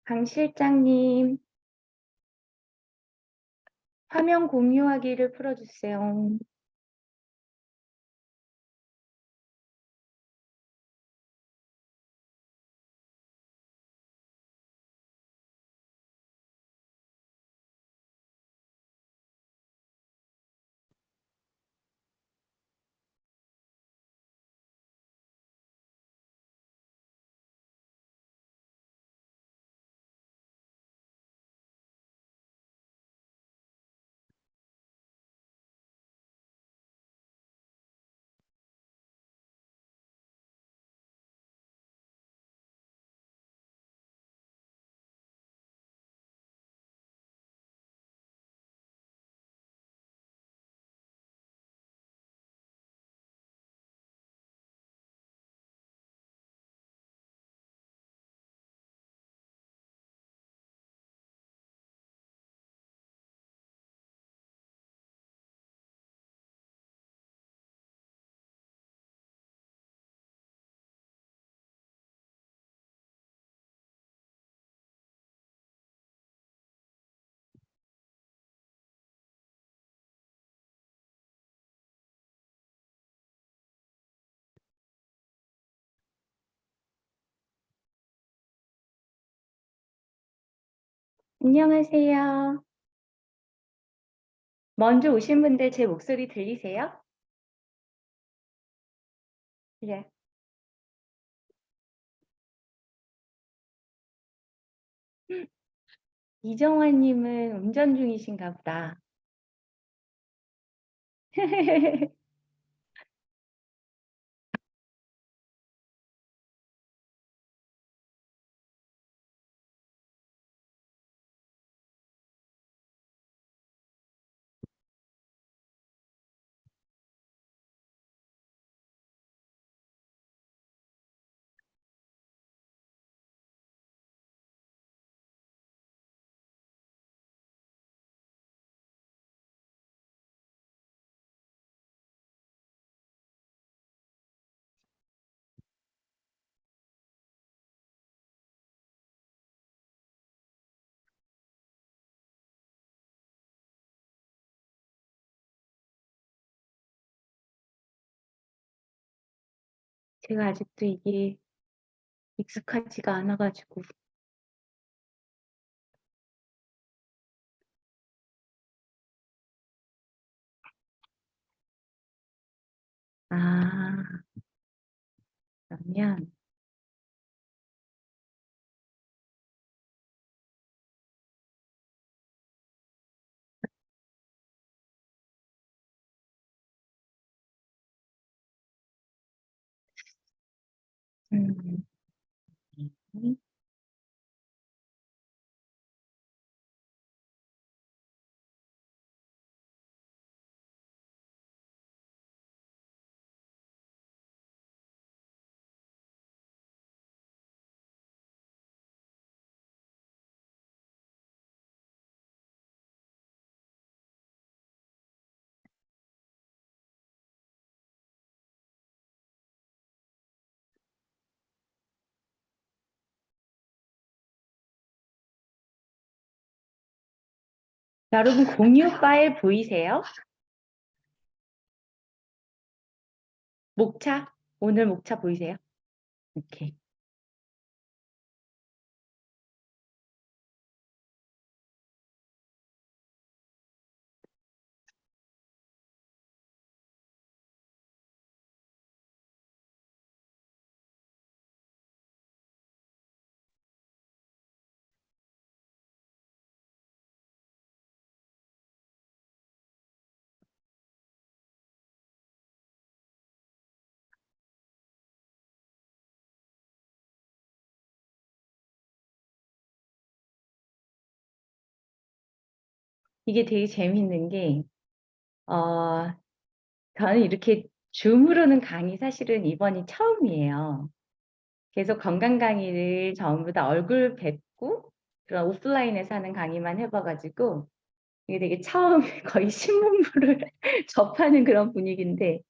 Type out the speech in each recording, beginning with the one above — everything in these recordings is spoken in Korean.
강 실장님, 화면 공유하기를 풀어주세요. 안녕하세요. 먼저 오신 분들 제 목소리 들리세요? 네. 이정환님은 운전 중이신가 보다. 제가 아직도 이게 익숙하지가 않아가지고. 아, 그러면, 음, 여러분 공유 파일 보이세요? 목차? 오늘 목차 보이세요? 오케이. 이게 되게 재밌는 게, 어, 저는 이렇게 줌으로는 강의 사실은 이번이 처음이에요. 계속 건강 강의를 전부 다 얼굴 뵙고 그런 오프라인에서 하는 강의만 해봐가지고 이게 되게 처음 거의 신문물을 접하는 그런 분위기인데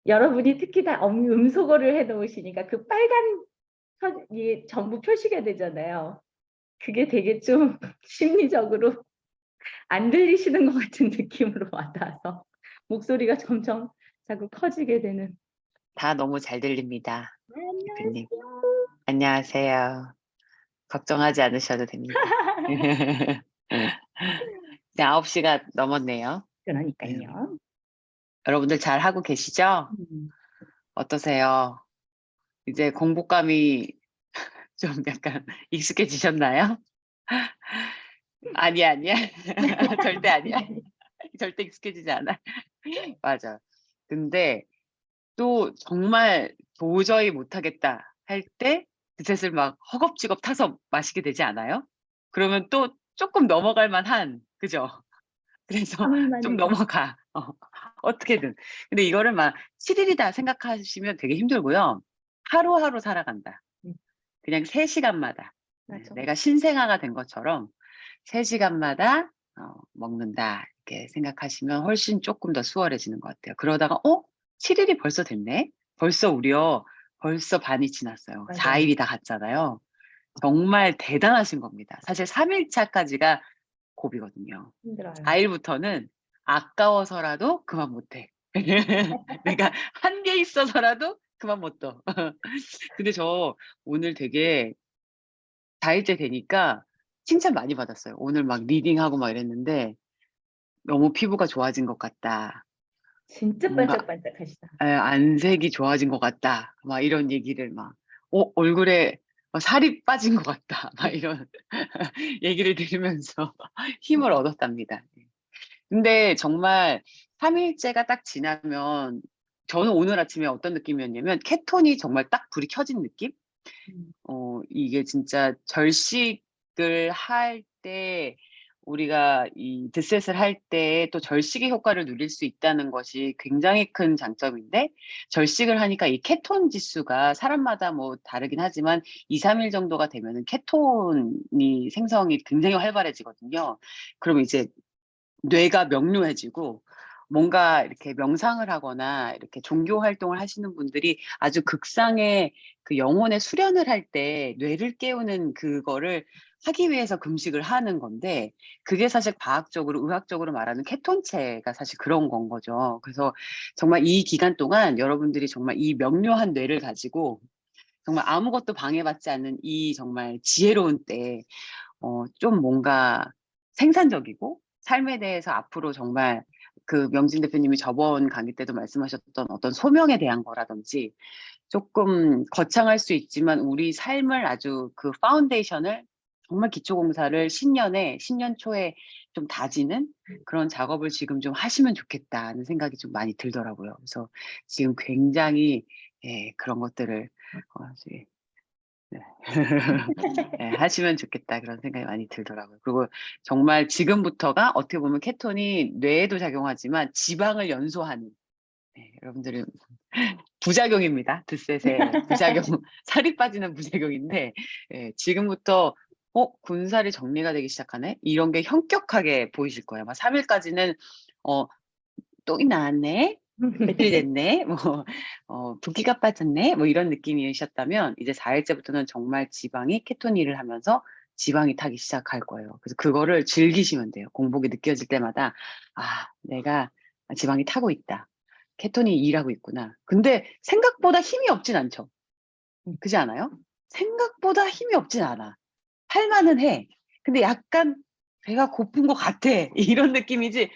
여러분이 특히 다 음소거를 해놓으시니까 그 빨간 이게 전부 표시가 되잖아요. 그게 되게 좀 심리적으로 안 들리시는 것 같은 느낌으로 와 닿아서 목소리가 점점 자꾸 커지게 되는. 다 너무 잘 들립니다. 대표님. 안녕하세요. 안녕하세요. 걱정하지 않으셔도 됩니다. 이제 9 시가 넘었네요. 그러니깐요. 여러분들 잘하고 계시죠? 음. 어떠세요? 이제 공복감이 좀 약간 익숙해지셨나요? 아니야, 아니야. 절대 아니야. 절대 익숙해지지 않아. 맞아. 근데 또 정말 도저히 못하겠다 할 때 드셋을 막 허겁지겁 타서 마시게 되지 않아요? 그러면 또 쪼끔 넘어갈 만한, 그죠? 그래서 참을 좀 만해요. 넘어가. 어떻게든. 근데 이거를 막 7 일이다 생각하시면 되게 힘들고요. 하루하루 살아간다. 음. 그냥 3 시간마다 맞아. 내가 신생아가 된 것처럼 3 시간마다 먹는다 이렇게 생각하시면 훨씬 쪼끔 더 수월해지는 것 같아요. 그러다가 7 일이 벌써 됐네? 벌써 우려 벌써 반이 지났어요. 4 맞아요. 일이 다 갔잖아요. 정말 대단하신 겁니다. 사실 3 일차까지가 고비거든요. 힘들어요. 4 일부터는 아까워서라도 그만 못 해. 내가 한계 있어서라도 그만 못 둬. 근데 저 오늘 되게 4 일째 되니까 칭찬 많이 받았어요. 오늘 막 리딩하고 막 이랬는데 "너무 피부가 좋아진 것 같다. 진짜 뭔가 반짝반짝하시다. 안색이 좋아진 것 같다." 막 이런 얘기를 막 "얼굴에 살이 빠진 것 같다." 막 이런 얘기를 들으면서 힘을 얻었답니다. 근데 정말 3 일째가 딱 지나면 저는 오늘 아침에 어떤 느낌이었냐면 케톤이 정말 딱 불이 켜진 느낌? 음. 이게 진짜 절식을 할 때 우리가 이 드셋을 할 때 또 절식의 효과를 누릴 수 있다는 것이 굉장히 큰 장점인데, 절식을 하니까 이 케톤 지수가 사람마다 뭐 다르긴 하지만 2-3일 정도가 되면은 케톤이 생성이 굉장히 활발해지거든요. 그럼 이제 뇌가 명료해지고 뭔가 이렇게 명상을 하거나 이렇게 종교 활동을 하시는 분들이 아주 극상의 그 영혼의 수련을 할 때 뇌를 깨우는 그거를 하기 위해서 금식을 하는 건데, 그게 사실 과학적으로 의학적으로 말하는 케톤체가 사실 그런 건 거죠. 그래서 정말 이 기간 동안 여러분들이 정말 이 명료한 뇌를 가지고 정말 아무것도 방해받지 않는 이 정말 지혜로운 때 좀 뭔가 생산적이고 삶에 대해서 앞으로 정말 그 명진 대표님이 저번 강의 때도 말씀하셨던 어떤 소명에 대한 거라든지 쪼끔 거창할 수 있지만 우리 삶을 아주 그 파운데이션을 정말 기초 공사를 신년 초에 좀 다지는 그런 작업을 지금 좀 하시면 좋겠다는 생각이 좀 많이 들더라고요. 그래서 지금 굉장히 그런 것들을 이제 네. 네, 하시면 좋겠다 그런 생각이 많이 들더라고요. 그리고 정말 지금부터가 어떻게 보면 케톤이 뇌에도 작용하지만 지방을 연소하는, 여러분들은 부작용입니다. 드셋의 부작용, 살이 빠지는 부작용인데, 지금부터 군살이 정리가 되기 시작하네? 이런 게 현격하게 보이실 거예요. 막 3 일까지는 어 똥이 나왔네. 배틀 됐네. 뭐 붓기가 빠졌네. 뭐 이런 느낌이셨다면 이제 4 일째부터는 정말 지방이 케톤 일을 하면서 지방이 타기 시작할 거예요. 그래서 그거를 즐기시면 돼요. 공복이 느껴질 때마다 '아 내가 지방이 타고 있다. 케톤이 일하고 있구나.' 근데 생각보다 힘이 없진 않죠. 그렇지 않아요? 생각보다 힘이 없진 않아. 할 만은 해. 근데 약간 '배가 고픈 것 같아.' 이런 느낌이지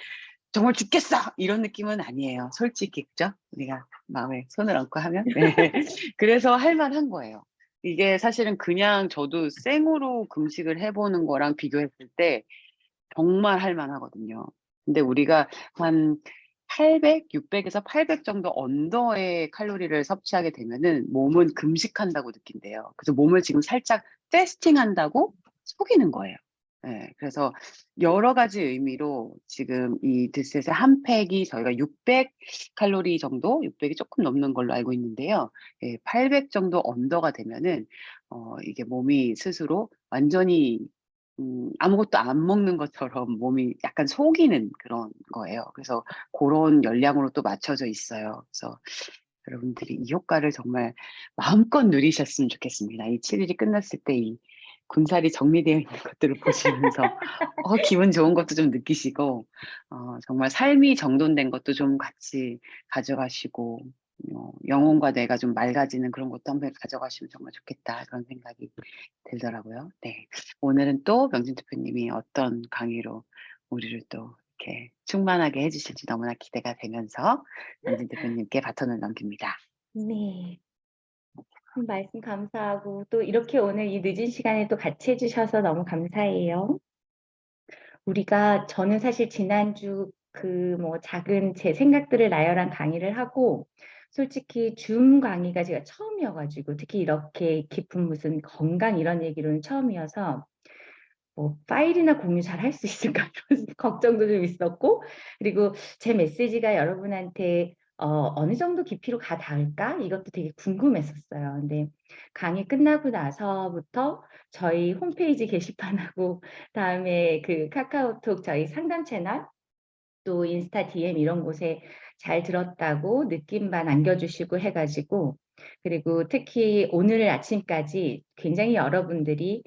'정말 죽겠어.' 이런 느낌은 아니에요. 솔직히 그죠? 우리가 마음에 손을 얹고 하면. 네. 그래서 할 만한 거예요. 이게 사실은 그냥 저도 생으로 금식을 해 보는 거랑 비교했을 때 정말 할 만하거든요. 근데 우리가 한 800, 600 에서 800 정도 언더의 칼로리를 섭취하게 되면은 몸은 금식한다고 느낀대요. 그래서 몸을 지금 살짝 패스팅한다고 속이는 거예요. 예. 그래서 여러 가지 의미로 지금 이 드셋의 한 팩이 저희가 600 칼로리 정도, 600이 쪼끔 넘는 걸로 알고 있는데요. 800 정도 언더가 되면은 이게 몸이 스스로 완전히 아무것도 안 먹는 것처럼 몸이 약간 속이는 그런 거예요. 그래서 고런 열량으로 또 맞춰져 있어요. 그래서 여러분들이 이 효과를 정말 마음껏 누리셨으면 좋겠습니다. 이 7 일이 끝났을 때 이 군살이 정리되어 있는 것들을 보시면서 기분 좋은 것도 좀 느끼시고 정말 삶이 정돈된 것도 좀 같이 가져가시고 영혼과 뇌가 좀 맑아지는 그런 것도 한번 가져가시면 정말 좋겠다 그런 생각이 들더라고요. 네. 오늘은 또 명진 대표님이 어떤 강의로 우리를 또 이렇게 충만하게 해 주실지 너무나 기대가 되면서 명진 대표님께 바톤을 넘깁니다. 네. 말씀 감사하고 또 이렇게 오늘 이 늦은 시간에 또 같이 해 주셔서 너무 감사해요. 저는 사실 지난주 뭐 작은 제 생각들을 나열한 강의를 하고 솔직히 줌 강의가 제가 처음이어 가지고 특히 이렇게 깊은 무슨 건강 이런 얘기로는 처음이어서 뭐 '파일이나 공유 잘 할 수 있을까?' 이런 걱정도 좀 있었고, 그리고 제 메시지가 여러분한테 어느 정도 깊이로 가 닿을까? 이것도 되게 궁금했었어요. 근데 강의 끝나고 나서부터 저희 홈페이지 게시판하고 다음에 그 카카오톡 저희 상담 채널 또 인스타 DM 이런 곳에 잘 들었다고 느낌만 남겨주시고 해 가지고, 그리고 특히 오늘 아침까지 굉장히 여러분들이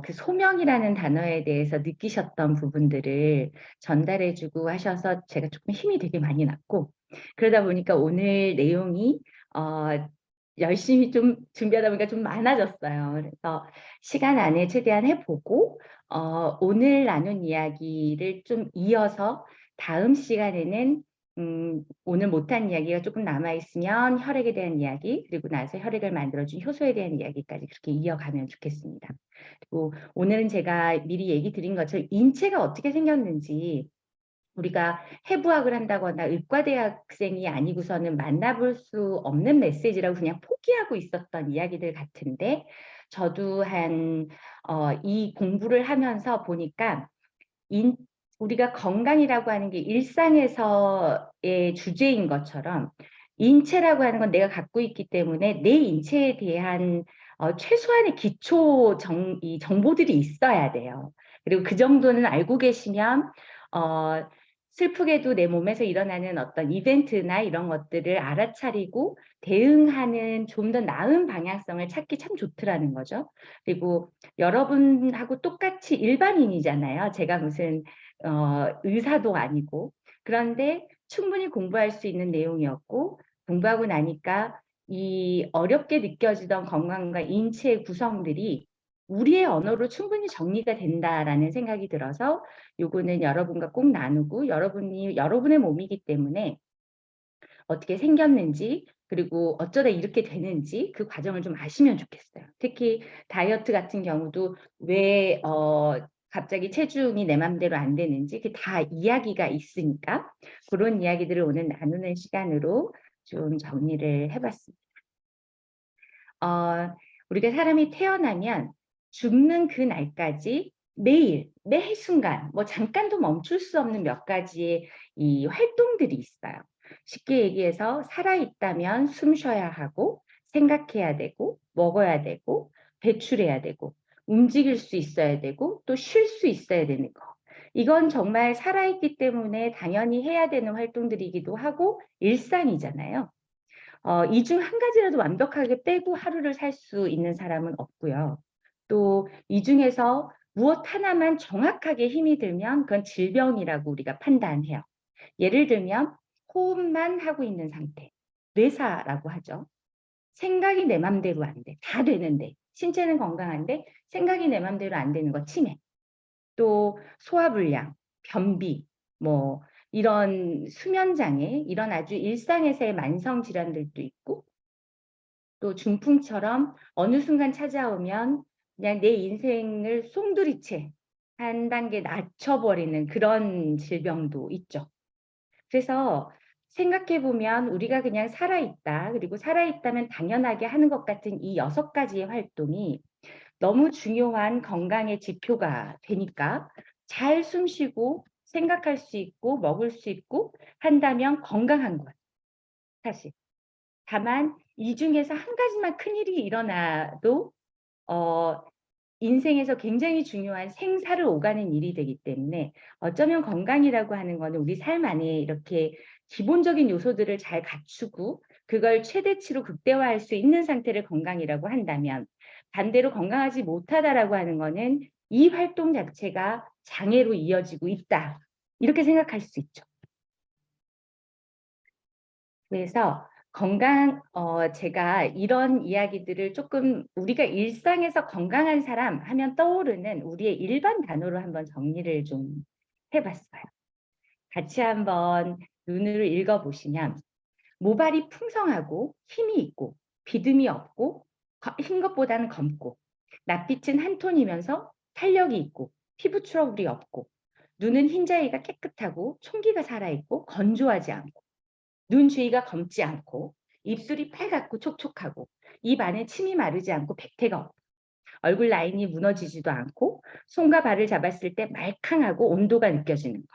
그 소명이라는 단어에 대해서 느끼셨던 부분들을 전달해 주고 하셔서 제가 조금 힘이 되게 많이 났고, 그러다 보니까 오늘 내용이 열심히 좀 준비하다 보니까 좀 많아졌어요. 그래서 시간 안에 최대한 해 보고 오늘 나눈 이야기를 좀 이어서 다음 시간에는 오늘 못한 이야기가 조금 남아 있으면 혈액에 대한 이야기, 그리고 나서 혈액을 만들어 준 효소에 대한 이야기까지 그렇게 이어가면 좋겠습니다. 그리고 오늘은 제가 미리 얘기 드린 것처럼 인체가 어떻게 생겼는지, 우리가 해부학을 한다거나 의과대학생이 아니고서는 만나볼 수 없는 메시지라고 그냥 포기하고 있었던 이야기들 같은데, 저도 이 공부를 하면서 보니까 인 우리가 건강이라고 하는 게 일상에서의 주제인 것처럼 인체라고 하는 건 내가 갖고 있기 때문에 내 인체에 대한 최소한의 기초 정보들이 있어야 돼요. 그리고 그 정도는 알고 계시면 슬프게도 내 몸에서 일어나는 어떤 이벤트나 이런 것들을 알아차리고 대응하는 좀 더 나은 방향성을 찾기 참 좋더라는 거죠. 그리고 여러분하고 똑같이 일반인이잖아요. 제가 무슨 의사도 아니고. 그런데 충분히 공부할 수 있는 내용이었고, 공부하고 나니까 이 어렵게 느껴지던 건강과 인체의 구성들이 우리의 언어로 충분히 정리가 된다라는 생각이 들어서 요거는 여러분과 꼭 나누고, 여러분이 여러분의 몸이기 때문에 어떻게 생겼는지, 그리고 어쩌다 이렇게 되는지 그 과정을 좀 아시면 좋겠어요. 특히 다이어트 같은 경우도 왜 갑자기 체중이 내 맘대로 안 되는지 그게 다 이야기가 있으니까 그런 이야기들을 오늘 나누는 시간으로 좀 정리를 해 봤습니다. 우리가 사람이 태어나면 죽는 그 날까지 매일, 매 순간 뭐 잠깐도 멈출 수 없는 몇 가지의 이 활동들이 있어요. 쉽게 얘기해서 살아 있다면 숨 쉬어야 하고 생각해야 되고 먹어야 되고 배출해야 되고 움직일 수 있어야 되고 또 쉴 수 있어야 되는 거. 이건 정말 살아 있기 때문에 당연히 해야 되는 활동들이기도 하고 일상이잖아요. 이 중 한 가지라도 완벽하게 빼고 하루를 살 수 있는 사람은 없고요. 또 이 중에서 무엇 하나만 정확하게 힘이 들면 그건 질병이라고 우리가 판단해요. 예를 들면 호흡만 하고 있는 상태, 뇌사라고 하죠. 생각이 내 맘대로 안 돼. 다 되는데. 신체는 건강한데 생각이 내 맘대로 안 되는 거 치매. 또 소화불량, 변비, 뭐 이런 수면 장애, 이런 아주 일상에서의 만성 질환들도 있고, 또 중풍처럼 어느 순간 찾아오면 그냥 내 인생을 송두리째 한 단계 낮춰버리는 그런 질병도 있죠. 그래서 생각해 보면 우리가 그냥 살아있다, 그리고 살아있다면 당연하게 하는 것 같은 이 6가지의 활동이 너무 중요한 건강의 지표가 되니까 잘 숨쉬고 생각할 수 있고 먹을 수 있고 한다면 건강한 거예요, 사실. 다만 이 중에서 한 가지만 큰일이 일어나도 어 인생에서 굉장히 중요한 생사를 오가는 일이 되기 때문에, 어쩌면 건강이라고 하는 거는 우리 삶 안에 이렇게 기본적인 요소들을 잘 갖추고 그걸 최대치로 극대화할 수 있는 상태를 건강이라고 한다면, 반대로 건강하지 못하다라고 하는 거는 이 활동 자체가 장애로 이어지고 있다. 이렇게 생각할 수 있죠. 그래서 제가 이런 이야기들을 조금 우리가 일상에서 건강한 사람 하면 떠오르는 우리의 일반 단어로 한번 정리를 좀 해봤어요. 같이 한번 눈으로 읽어보시면, 모발이 풍성하고 힘이 있고 비듬이 없고 흰 것보다는 검고, 낯빛은 한 톤이면서 탄력이 있고 피부 트러블이 없고, 눈은 흰자위가 깨끗하고 총기가 살아있고 건조하지 않고, 눈 주위가 검지 않고, 입술이 빨갛고 촉촉하고, 입 안에 침이 마르지 않고 백태가 없고, 얼굴 라인이 무너지지도 않고, 손과 발을 잡았을 때 말캉하고 온도가 느껴지는 것.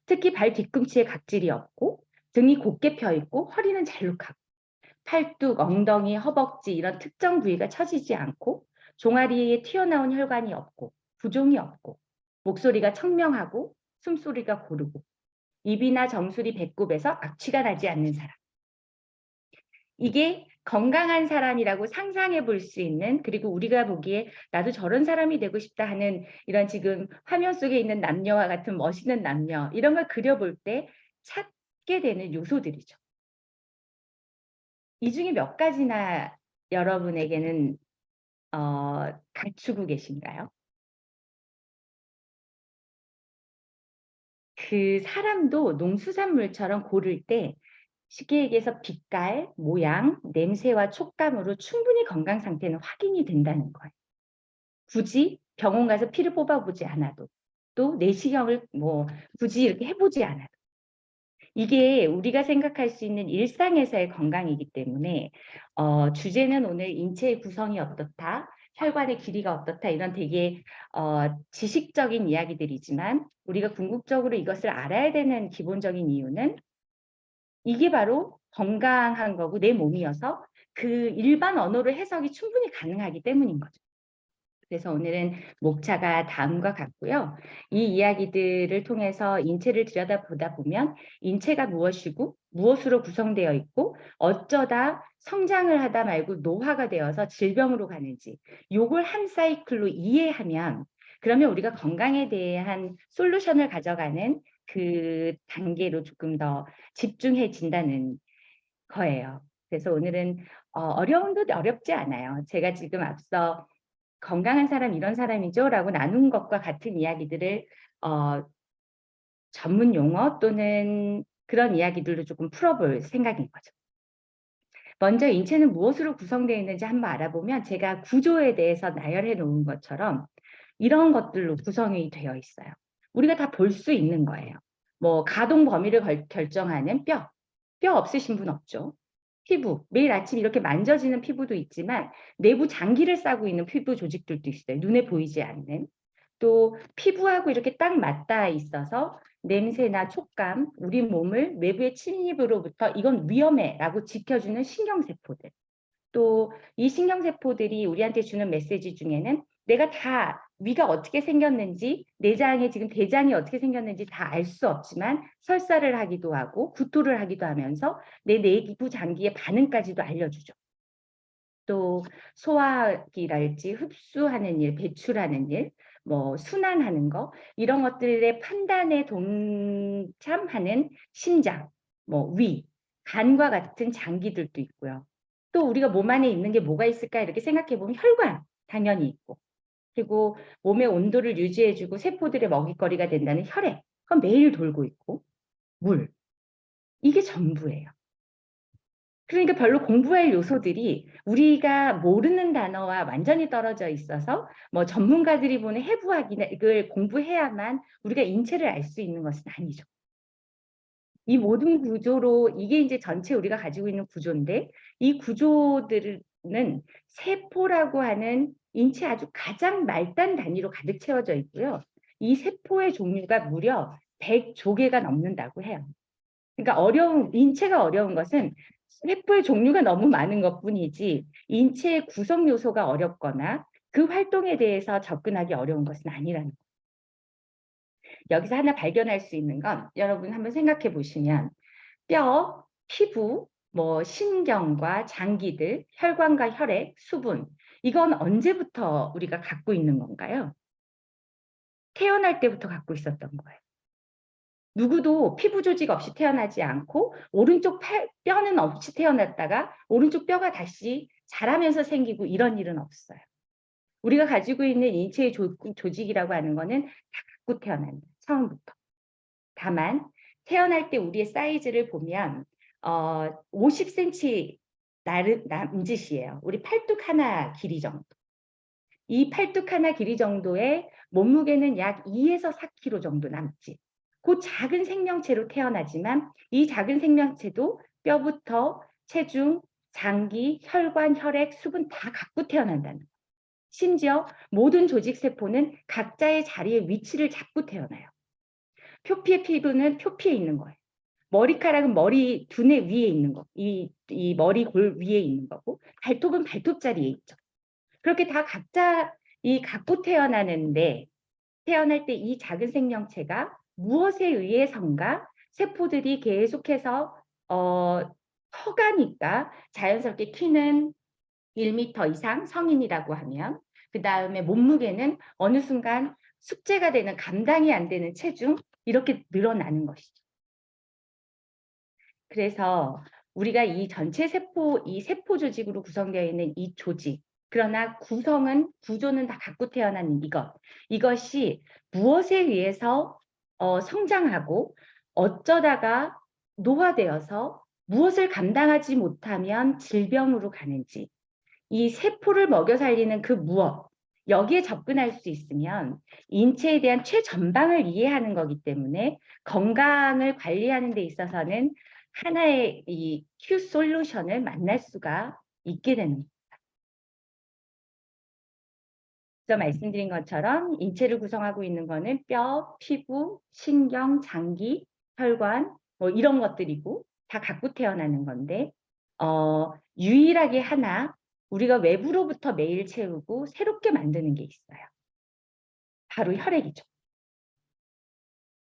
특히 발 뒤꿈치에 각질이 없고, 등이 곧게 펴 있고, 허리는 잘록하고, 팔뚝, 엉덩이, 허벅지 이런 특정 부위가 처지지 않고, 종아리에 튀어나온 혈관이 없고, 부종이 없고, 목소리가 청명하고, 숨소리가 고르고, 입이나 정수리 배꼽에서 악취가 나지 않는 사람. 이게 건강한 사람이라고 상상해 볼 수 있는, 그리고 우리가 보기에 나도 저런 사람이 되고 싶다 하는, 이런 지금 화면 속에 있는 남녀와 같은 멋있는 남녀, 이런 걸 그려볼 때 찾게 되는 요소들이죠. 이 중에 몇 가지나 여러분에게는 갖추고 계신가요? 그 사람도 농수산물처럼 고를 때 쉽게 얘기해서 빛깔, 모양, 냄새와 촉감으로 충분히 건강 상태는 확인이 된다는 거예요. 굳이 병원 가서 피를 뽑아보지 않아도, 또 내시경을 굳이 이렇게 해보지 않아도, 이게 우리가 생각할 수 있는 일상에서의 건강이기 때문에, 주제는 오늘 인체의 구성이 어떻다, 혈관의 길이가 어떻다, 이런 되게 지식적인 이야기들이지만, 우리가 궁극적으로 이것을 알아야 되는 기본적인 이유는 이게 바로 건강한 거고 내 몸이어서 그 일반 언어로 해석이 충분히 가능하기 때문인 거죠. 그래서 오늘은 목차가 다음과 같고요. 이 이야기들을 통해서 인체를 들여다보다 보면 인체가 무엇이고 무엇으로 구성되어 있고 어쩌다 성장을 하다 말고 노화가 되어서 질병으로 가는지, 요걸 한 사이클로 이해하면, 그러면 우리가 건강에 대한 솔루션을 가져가는 그 단계로 조금 더 집중해진다는 거예요. 그래서 오늘은 어려운 듯 어렵지 않아요. 제가 지금 앞서 건강한 사람 이런 사람이죠 라고 나눈 것과 같은 이야기들을 전문 용어 또는 그런 이야기들로 조금 풀어볼 생각인 거죠. 먼저 인체는 무엇으로 구성되어 있는지 한번 알아보면, 제가 구조에 대해서 나열해 놓은 것처럼 이런 것들로 구성이 되어 있어요. 우리가 다 볼 수 있는 거예요. 가동 범위를 결정하는 뼈 없으신 분 없죠. 피부, 매일 아침 이렇게 만져지는 피부도 있지만 내부 장기를 싸고 있는 피부 조직들도 있어요. 눈에 보이지 않는. 또 피부하고 이렇게 딱 맞닿아 있어서 냄새나 촉감, 우리 몸을 외부의 침입으로부터 이건 위험해라고 지켜주는 신경세포들. 또 이 신경세포들이 우리한테 주는 메시지 중에는 내가 다 위가 어떻게 생겼는지, 내장에 지금 대장이 어떻게 생겼는지 다 알 수 없지만 설사를 하기도 하고 구토를 하기도 하면서 내 내부 장기의 반응까지도 알려주죠. 또 소화기랄지 흡수하는 일, 배출하는 일, 순환하는 거, 이런 것들의 판단에 동참하는 심장, 위, 간과 같은 장기들도 있고요. 또 우리가 몸 안에 있는 게 뭐가 있을까 이렇게 생각해 보면 혈관 당연히 있고, 그리고 몸의 온도를 유지해주고 세포들의 먹잇거리가 된다는 혈액, 그건 매일 돌고 있고, 물, 이게 전부예요. 그러니까 별로 공부할 요소들이 우리가 모르는 단어와 완전히 떨어져 있어서 전문가들이 보는 해부학을 공부해야만 우리가 인체를 알 수 있는 것은 아니죠. 이 모든 구조로 이게 이제 전체 우리가 가지고 있는 구조인데, 이 구조들은 세포라고 하는 인체 아주 가장 말단 단위로 가득 채워져 있고요. 이 세포의 종류가 무려 100조개가 넘는다고 해요. 그러니까 인체가 어려운 것은 세포의 종류가 너무 많은 것뿐이지, 인체의 구성 요소가 어렵거나 그 활동에 대해서 접근하기 어려운 것은 아니라는 거예요. 여기서 하나 발견할 수 있는 건, 여러분 한번 생각해 보시면 뼈, 피부, 뭐 신경과 장기들, 혈관과 혈액, 수분, 이건 언제부터 우리가 갖고 있는 건가요? 태어날 때부터 갖고 있었던 거예요. 누구도 피부 조직 없이 태어나지 않고 오른쪽 뼈는 없이 태어났다가 오른쪽 뼈가 다시 자라면서 생기고 이런 일은 없어요. 우리가 가지고 있는 인체의 조직이라고 하는 거는 다 갖고 태어난다. 처음부터. 다만 태어날 때 우리의 사이즈를 보면 50cm 남짓이에요. 우리 팔뚝 하나 길이 정도. 이 팔뚝 하나 길이 정도의 몸무게는 약 2에서 4kg 정도 남짓. 그 작은 생명체로 태어나지만 이 작은 생명체도 뼈부터 체중, 장기, 혈관, 혈액, 수분 다 갖고 태어난다는 거예요. 심지어 모든 조직 세포는 각자의 자리에 위치를 잡고 태어나요. 표피의 피부는 표피에 있는 거예요. 머리카락은 머리 두뇌 위에 있는 거, 이 머리 골 위에 있는 거고, 발톱은 발톱 자리에 있죠. 그렇게 다 각자 이 갖고 태어나는데 태어날 때 이 작은 생명체가 무엇에 의해선가 세포들이 계속해서 커가니까 자연스럽게 키는 1m 이상 성인이라고 하면 그 다음에 몸무게는 어느 순간 숙제가 되는 감당이 안 되는 체중 이렇게 늘어나는 것이죠. 그래서 우리가 이 전체 세포, 이 세포 조직으로 구성되어 있는 이 조직, 그러나 구조는 다 갖고 태어난 이것이 무엇에 의해서 성장하고 어쩌다가 노화되어서 무엇을 감당하지 못하면 질병으로 가는지, 이 세포를 먹여 살리는 그 무엇, 여기에 접근할 수 있으면 인체에 대한 최전방을 이해하는 거기 때문에 건강을 관리하는 데 있어서는 하나의 이 큐 솔루션을 만날 수가 있게 되는 거예요. 그래서 말씀드린 것처럼 인체를 구성하고 있는 거는 뼈, 피부, 신경, 장기, 혈관 뭐 이런 것들이고 다 갖고 태어나는 건데 유일하게 하나 우리가 외부로부터 매일 채우고 새롭게 만드는 게 있어요. 바로 혈액이죠.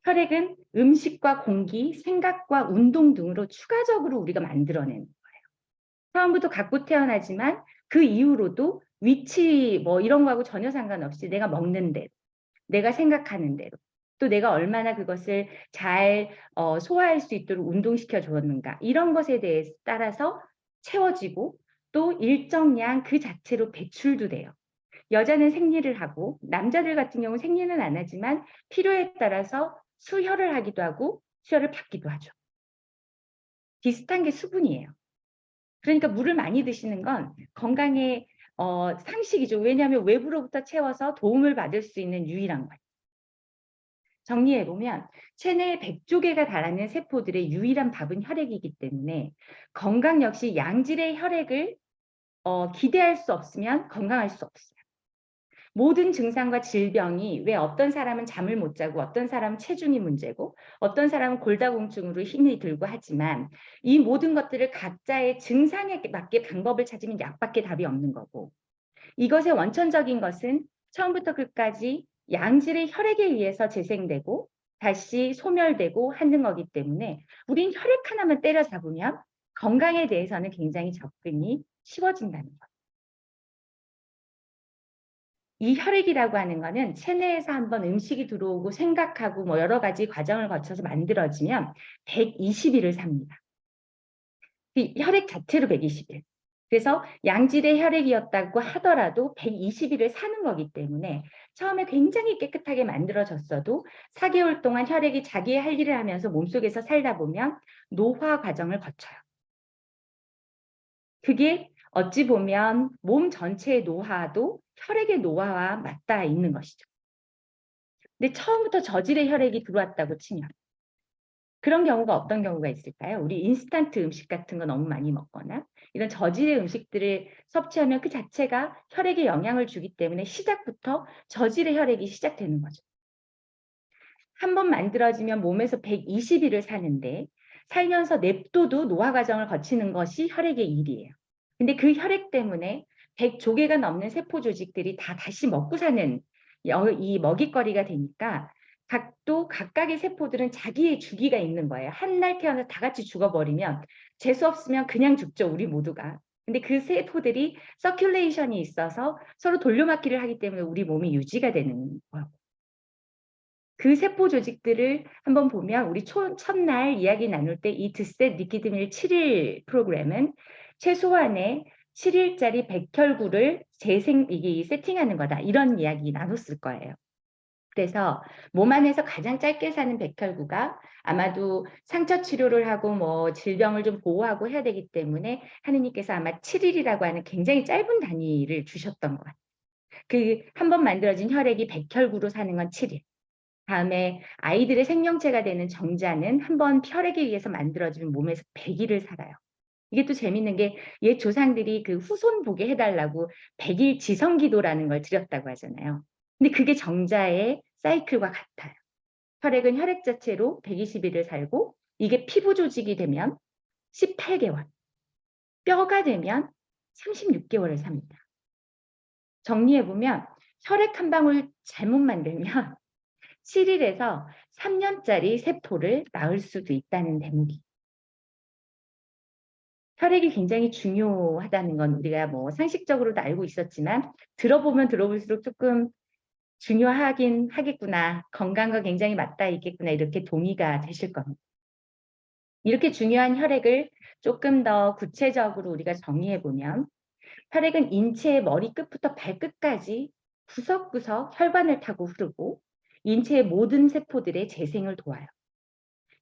혈액은 음식과 공기, 생각과 운동 등으로 추가적으로 우리가 만들어내는 거예요. 처음부터 갖고 태어나지만 그 이후로도 위치 뭐 이런 거하고 전혀 상관없이 내가 먹는 대로, 내가 생각하는 대로, 또 내가 얼마나 그것을 잘 소화할 수 있도록 운동시켜 주었는가 이런 것에 대해 따라서 채워지고 또 일정량 그 자체로 배출도 돼요. 여자는 생리를 하고 남자들 같은 경우는 생리는 안 하지만 필요에 따라서 수혈을 하기도 하고 수혈을 받기도 하죠. 비슷한 게 수분이에요. 그러니까 물을 많이 드시는 건 건강의 상식이죠. 왜냐하면 외부로부터 채워서 도움을 받을 수 있는 유일한 거예요. 정리해보면 체내에 100조개가 달하는 세포들의 유일한 밥은 혈액이기 때문에 건강 역시 양질의 혈액을 기대할 수 없으면 건강할 수 없어요. 모든 증상과 질병이 왜 어떤 사람은 잠을 못 자고 어떤 사람은 체중이 문제고 어떤 사람은 골다공증으로 힘이 들고 하지만 이 모든 것들을 각자의 증상에 맞게 방법을 찾으면 약밖에 답이 없는 거고 이것의 원천적인 것은 처음부터 끝까지 양질의 혈액에 의해서 재생되고 다시 소멸되고 하는 거기 때문에 우린 혈액 하나만 때려잡으면 건강에 대해서는 굉장히 접근이 쉬워진다는 거예요. 이 혈액이라고 하는 거는 체내에서 한번 음식이 들어오고 생각하고 뭐 여러 가지 과정을 거쳐서 만들어지면 120일을 삽니다. 혈액 자체로 120일. 그래서 양질의 혈액이었다고 하더라도 120일을 사는 거기 때문에 처음에 굉장히 깨끗하게 만들어졌어도 4개월 동안 혈액이 자기의 할 일을 하면서 몸속에서 살다 보면 노화 과정을 거쳐요. 그게 어찌 보면 몸 전체의 노화도 혈액의 노화와 맞닿아 있는 것이죠. 근데 처음부터 저질의 혈액이 들어왔다고 치면 그런 경우가 어떤 경우가 있을까요? 우리 인스턴트 음식 같은 거 너무 많이 먹거나 이런 저질의 음식들을 섭취하면 그 자체가 혈액에 영향을 주기 때문에 시작부터 저질의 혈액이 시작되는 거죠. 한 번 만들어지면 몸에서 120일을 사는데 살면서 냅둬도 노화 과정을 거치는 것이 혈액의 일이에요. 근데 그 혈액 때문에 100조개가 넘는 세포 조직들이 다 다시 먹고 사는 이 먹잇거리가 되니까 각각의 세포들은 자기의 주기가 있는 거예요. 한 날 태어나서 다 같이 죽어버리면 재수 없으면 그냥 죽죠, 우리 모두가. 근데 그 세포들이 서큘레이션이 있어서 서로 돌려막기를 하기 때문에 우리 몸이 유지가 되는 거예요. 그 세포 조직들을 한번 보면 우리 첫날 이야기 나눌 때 이 드셋 리퀴드밀 7일 프로그램은 최소한의 7일짜리 백혈구를 이게 세팅하는 거다. 이런 이야기 나눴을 거예요. 그래서 몸 안에서 가장 짧게 사는 백혈구가 아마도 상처 치료를 하고 뭐 질병을 좀 보호하고 해야 되기 때문에 하느님께서 아마 7일이라고 하는 굉장히 짧은 단위를 주셨던 것 같아요. 그 한 번 만들어진 혈액이 백혈구로 사는 건 7일. 다음에 아이들의 생명체가 되는 정자는 한 번 혈액에 의해서 만들어지면 몸에서 100일을 살아요. 이게 또 재밌는 게 옛 조상들이 그 후손 보게 해달라고 100일 지성기도라는 걸 드렸다고 하잖아요. 근데 그게 정자의 사이클과 같아요. 혈액은 혈액 자체로 120일을 살고 이게 피부 조직이 되면 18개월, 뼈가 되면 36개월을 삽니다. 정리해보면 혈액 한 방울 잘못 만들면 7일에서 3년짜리 세포를 낳을 수도 있다는 대목이. 혈액이 굉장히 중요하다는 건 우리가 뭐 상식적으로도 알고 있었지만 들어보면 들어볼수록 조금 중요하긴 하겠구나. 건강과 굉장히 맞닿아 있겠구나. 이렇게 동의가 되실 겁니다. 이렇게 중요한 혈액을 조금 더 구체적으로 우리가 정의해보면 혈액은 인체의 머리끝부터 발끝까지 구석구석 혈관을 타고 흐르고 인체의 모든 세포들의 재생을 도와요.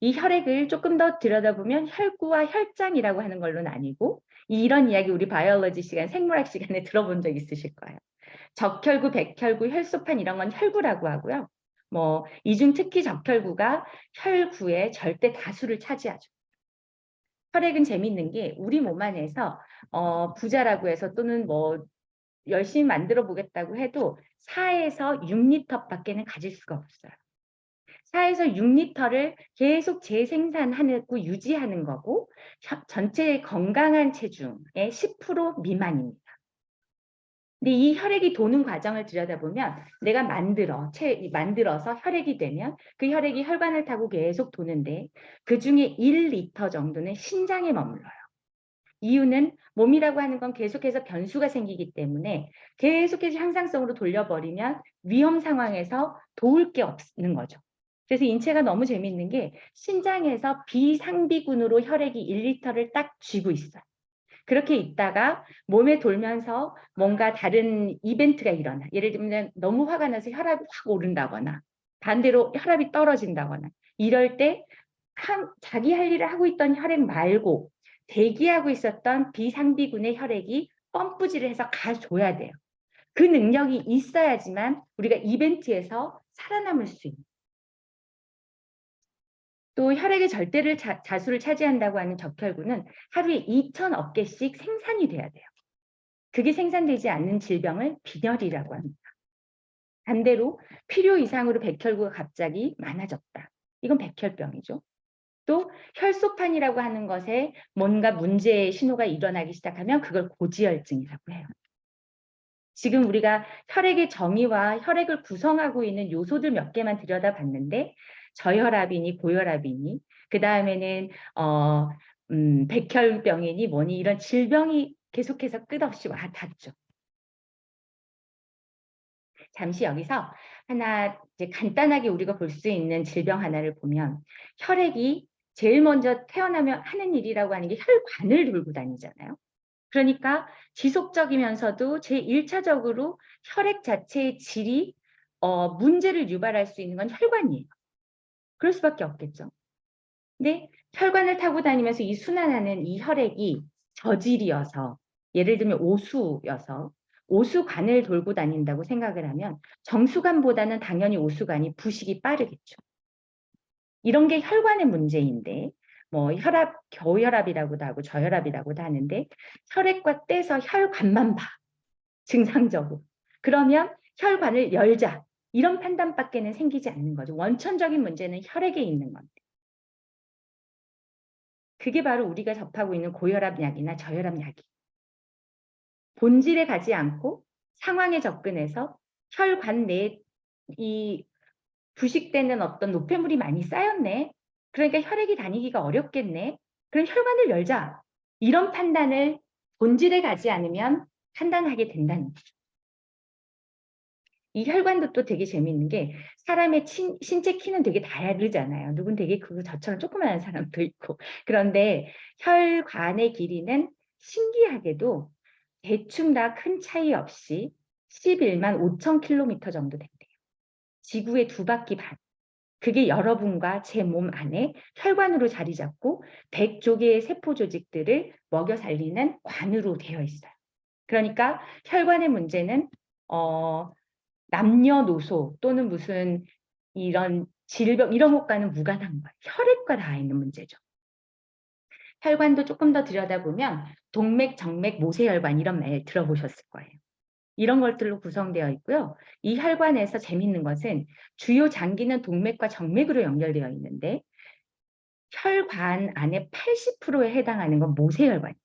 이 혈액을 조금 더 들여다보면 혈구와 혈장이라고 하는 걸로 나뉘고 이런 이야기 우리 바이올로지 시간, 생물학 시간에 들어본 적 있으실 거예요. 적혈구, 백혈구, 혈소판 이런 건 혈구라고 하고요. 뭐 이 중 특히 적혈구가 혈구의 절대 다수를 차지하죠. 혈액은 재밌는 게 우리 몸 안에서 부자라고 해서 또는 뭐 열심히 만들어 보겠다고 해도 4에서 6리터밖에는 가질 수가 없어요. 4에서 6리터를 계속 재생산하고 유지하는 거고 전체 건강한 체중의 10% 미만입니다. 근데 이 혈액이 도는 과정을 들여다보면 내가 만들어서 혈액이 되면 그 혈액이 혈관을 타고 계속 도는데 그중에 1리터 정도는 신장에 머물러요. 이유는 몸이라고 하는 건 계속해서 변수가 생기기 때문에 계속해서 향상성으로 돌려버리면 위험 상황에서 도울 게 없는 거죠. 그래서 인체가 너무 재밌는 게 신장에서 비상비군으로 혈액이 1리터를 딱 쥐고 있어요. 그렇게 있다가 몸에 돌면서 뭔가 다른 이벤트가 일어나. 예를 들면 너무 화가 나서 혈압이 확 오른다거나 반대로 혈압이 떨어진다거나 이럴 때 자기 할 일을 하고 있던 혈액 말고 대기하고 있었던 비상비군의 혈액이 펌프질을 해서 가줘야 돼요. 그 능력이 있어야지만 우리가 이벤트에서 살아남을 수 있는. 또 혈액의 절대를 자수를 차지한다고 하는 적혈구는 하루에 2,000억 개씩 생산이 돼야 돼요. 그게 생산되지 않는 질병을 빈혈이라고 합니다. 반대로 필요 이상으로 백혈구가 갑자기 많아졌다. 이건 백혈병이죠. 또 혈소판이라고 하는 것에 뭔가 문제의 신호가 일어나기 시작하면 그걸 고지혈증이라고 해요. 지금 우리가 혈액의 정의와 혈액을 구성하고 있는 요소들 몇 개만 들여다봤는데 저혈압이니 고혈압이니 그 다음에는 백혈병이니 뭐니 이런 질병이 계속해서 끝없이 와 닿죠. 잠시 여기서 하나 이제 간단하게 우리가 볼 수 있는 질병 하나를 보면 혈액이 제일 먼저 태어나면 하는 일이라고 하는 게 혈관을 돌고 다니잖아요. 그러니까 지속적이면서도 제1차적으로 혈액 자체의 질이 문제를 유발할 수 있는 건 혈관이에요. 그럴 수밖에 없겠죠. 근데 혈관을 타고 다니면서 이 순환하는 이 혈액이 저질이어서 예를 들면 오수여서 오수관을 돌고 다닌다고 생각을 하면 정수관보다는 당연히 오수관이 부식이 빠르겠죠. 이런 게 혈관의 문제인데 뭐 혈압, 겨울혈압이라고도 하고 저혈압이라고도 하는데 혈액과 떼서 혈관만 봐. 증상적으로. 그러면 혈관을 열자. 이런 판단밖에는 생기지 않는 거죠. 원천적인 문제는 혈액에 있는 건데. 그게 바로 우리가 접하고 있는 고혈압 약이나 저혈압 약이. 본질에 가지 않고 상황에 접근해서 혈관 내 이 부식되는 어떤 노폐물이 많이 쌓였네. 그러니까 혈액이 다니기가 어렵겠네. 그럼 혈관을 열자. 이런 판단을 본질에 가지 않으면 판단하게 된다는 거죠. 이 혈관도 또 되게 재미있는 게 사람의 신체 키는 되게 다르잖아요. 누군 되게 저처럼 조그마한 사람도 있고. 그런데 혈관의 길이는 신기하게도 대충 다 큰 차이 없이 11만 5천 킬로미터 정도 된대요. 지구의 2바퀴 반. 그게 여러분과 제 몸 안에 혈관으로 자리 잡고 100조개의 세포 조직들을 먹여 살리는 관으로 되어 있어요. 그러니까 혈관의 문제는 남녀노소 또는 무슨 이런 질병 이런 것과는 무관한 거예요. 혈액과 닿아 있는 문제죠. 혈관도 조금 더 들여다보면 동맥, 정맥, 모세혈관 이런 말 들어보셨을 거예요. 이런 것들로 구성되어 있고요. 이 혈관에서 재밌는 것은 주요 장기는 동맥과 정맥으로 연결되어 있는데 혈관 안에 80%에 해당하는 건 모세혈관입니다.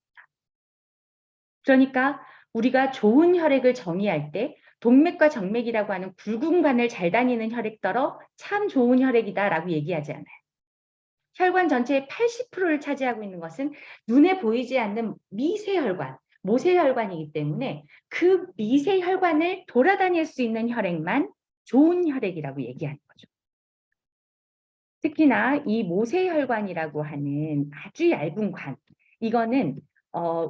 그러니까 우리가 좋은 혈액을 정의할 때 동맥과 정맥이라고 하는 굵은 관을 잘 다니는 혈액더러 참 좋은 혈액이다라고 얘기하지 않아요. 혈관 전체의 80%를 차지하고 있는 것은 눈에 보이지 않는 미세혈관, 모세혈관이기 때문에 그 미세혈관을 돌아다닐 수 있는 혈액만 좋은 혈액이라고 얘기하는 거죠. 특히나 이 모세혈관이라고 하는 아주 얇은 관, 이거는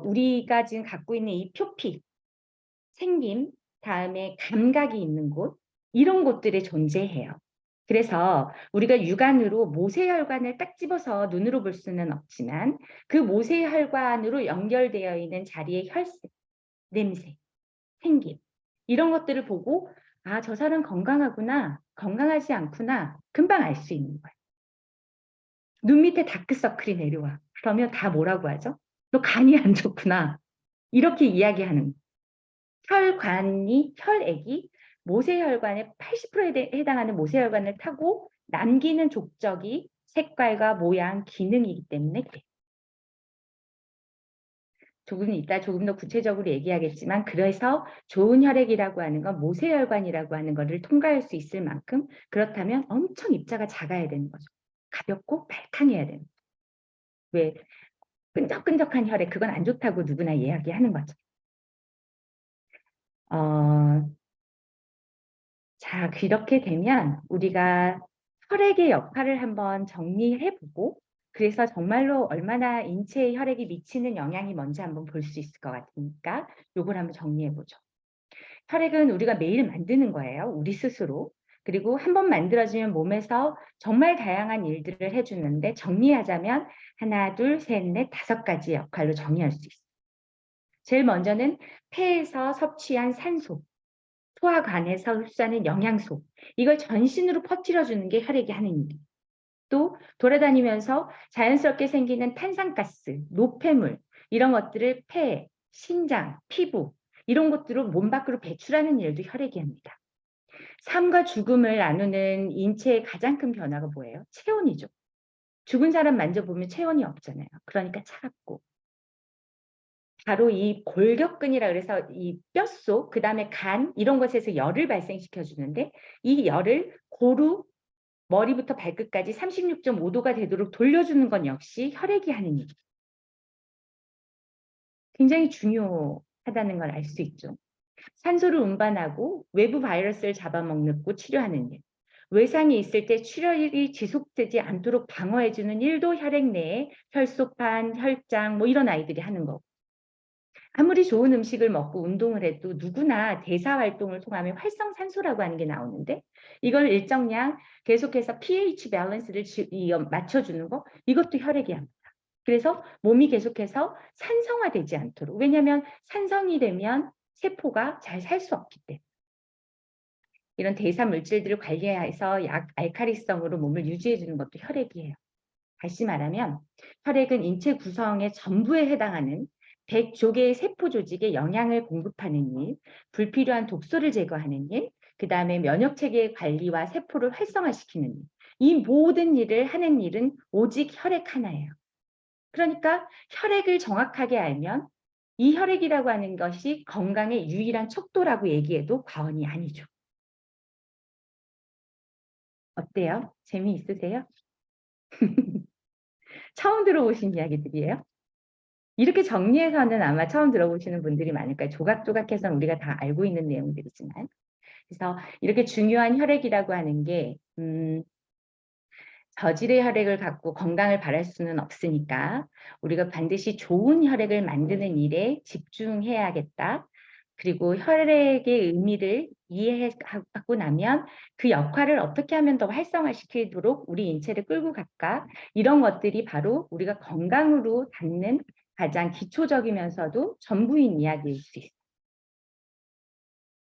우리가 지금 갖고 있는 이 표피, 생김, 다음에 감각이 있는 곳, 이런 곳들에 존재해요. 그래서 우리가 육안으로 모세혈관을 딱 집어서 눈으로 볼 수는 없지만 그 모세혈관으로 연결되어 있는 자리의 혈색, 냄새, 생김 이런 것들을 보고 아, 저 사람 건강하구나, 건강하지 않구나 금방 알 수 있는 거예요. 눈 밑에 다크서클이 내려와. 그러면 다 뭐라고 하죠? 너 간이 안 좋구나. 이렇게 이야기하는 혈액이 모세혈관의 80%에 해당하는 모세혈관을 타고 남기는 족적이 색깔과 모양, 기능이기 때문에 그래요. 조금 더 구체적으로 얘기하겠지만 그래서 좋은 혈액이라고 하는 건 모세혈관이라고 하는 것을 통과할 수 있을 만큼 그렇다면 엄청 입자가 작아야 되는 거죠. 가볍고 발탕해야 되는 거죠. 왜 끈적끈적한 혈액 그건 안 좋다고 누구나 이야기하는 거죠. 자, 그렇게 되면 우리가 혈액의 역할을 한번 정리해보고 그래서 정말로 얼마나 인체의 혈액이 미치는 영향이 뭔지 한번 볼 수 있을 것 같으니까 요걸 한번 정리해보죠. 혈액은 우리가 매일 만드는 거예요. 우리 스스로. 그리고 한번 만들어지면 몸에서 정말 다양한 일들을 해주는데 정리하자면 하나, 둘, 셋, 넷, 5가지 역할로 정의할 수 있어요. 제일 먼저는 폐에서 섭취한 산소, 소화관에서 흡수하는 영양소, 이걸 전신으로 퍼뜨려주는 게 혈액이 하는 일이에요. 또 돌아다니면서 자연스럽게 생기는 탄산가스, 노폐물 이런 것들을 폐, 심장, 피부 이런 것들을 몸 밖으로 배출하는 일도 혈액이 합니다. 삶과 죽음을 나누는 인체의 가장 큰 변화가 뭐예요? 체온이죠. 죽은 사람 만져보면 체온이 없잖아요. 그러니까 차갑고. 바로 이 골격근이라 그래서 이 뼛속, 그 다음에 간 이런 것에서 열을 발생시켜 주는데 이 열을 고루 머리부터 발끝까지 36.5도가 되도록 돌려주는 건 역시 혈액이 하는 일이에요. 굉장히 중요하다는 걸 알 수 있죠. 산소를 운반하고 외부 바이러스를 잡아먹고 치료하는 일. 외상이 있을 때 출혈이 지속되지 않도록 방어해주는 일도 혈액 내에 혈소판, 혈장 뭐 이런 아이들이 하는 거고. 아무리 좋은 음식을 먹고 운동을 해도 누구나 대사 활동을 통하면 활성산소라고 하는 게 나오는데 이걸 일정량 계속해서 pH 밸런스를 맞춰주는 거 이것도 혈액이 합니다. 그래서 몸이 계속해서 산성화되지 않도록 왜냐하면 산성이 되면 세포가 잘 살 수 없기 때문에 이런 대사 물질들을 관리해서 알칼리성으로 몸을 유지해 주는 것도 혈액이에요. 다시 말하면 혈액은 인체 구성의 전부에 해당하는 100조개의 세포 조직에 영양을 공급하는 일, 불필요한 독소를 제거하는 일, 그 다음에 면역체계의 관리와 세포를 활성화시키는 일. 이 모든 일을 하는 일은 오직 혈액 하나예요. 그러니까 혈액을 정확하게 알면 이 혈액이라고 하는 것이 건강의 유일한 척도라고 얘기해도 과언이 아니죠. 어때요? 재미있으세요? 처음 들어보신 이야기들이에요? 이렇게 정리해서는 아마 처음 들어보시는 분들이 많을 거예요. 조각조각해서는 우리가 다 알고 있는 내용들이지만. 그래서 이렇게 중요한 혈액이라고 하는 게 저질의 혈액을 갖고 건강을 바랄 수는 없으니까 우리가 반드시 좋은 혈액을 만드는 일에 집중해야겠다. 그리고 혈액의 의미를 이해하고 나면 그 역할을 어떻게 하면 더 활성화시키도록 우리 인체를 끌고 갈까? 이런 것들이 바로 우리가 건강으로 닿는 가장 기초적이면서도 전부인 이야기일 수 있어요.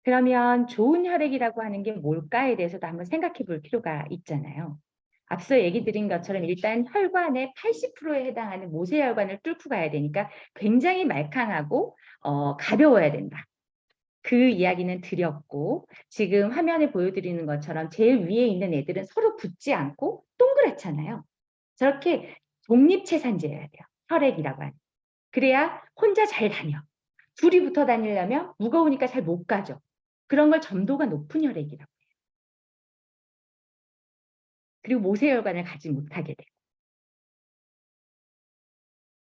그러면 좋은 혈액이라고 하는 게 뭘까에 대해서도 한번 생각해 볼 필요가 있잖아요. 앞서 얘기 드린 것처럼 일단 혈관의 80%에 해당하는 모세혈관을 뚫고 가야 되니까 굉장히 말캉하고 가벼워야 된다. 그 이야기는 드렸고 지금 화면에 보여드리는 것처럼 제일 위에 있는 애들은 서로 붙지 않고 동그랗잖아요. 저렇게 독립체산제여야 돼요. 혈액이라고 하는. 그래야 혼자 잘 다녀. 둘이 붙어 다니려면 무거우니까 잘 못 가죠. 그런 걸 점도가 높은 혈액이라고 해요. 그리고 모세혈관을 가지 못하게 돼요.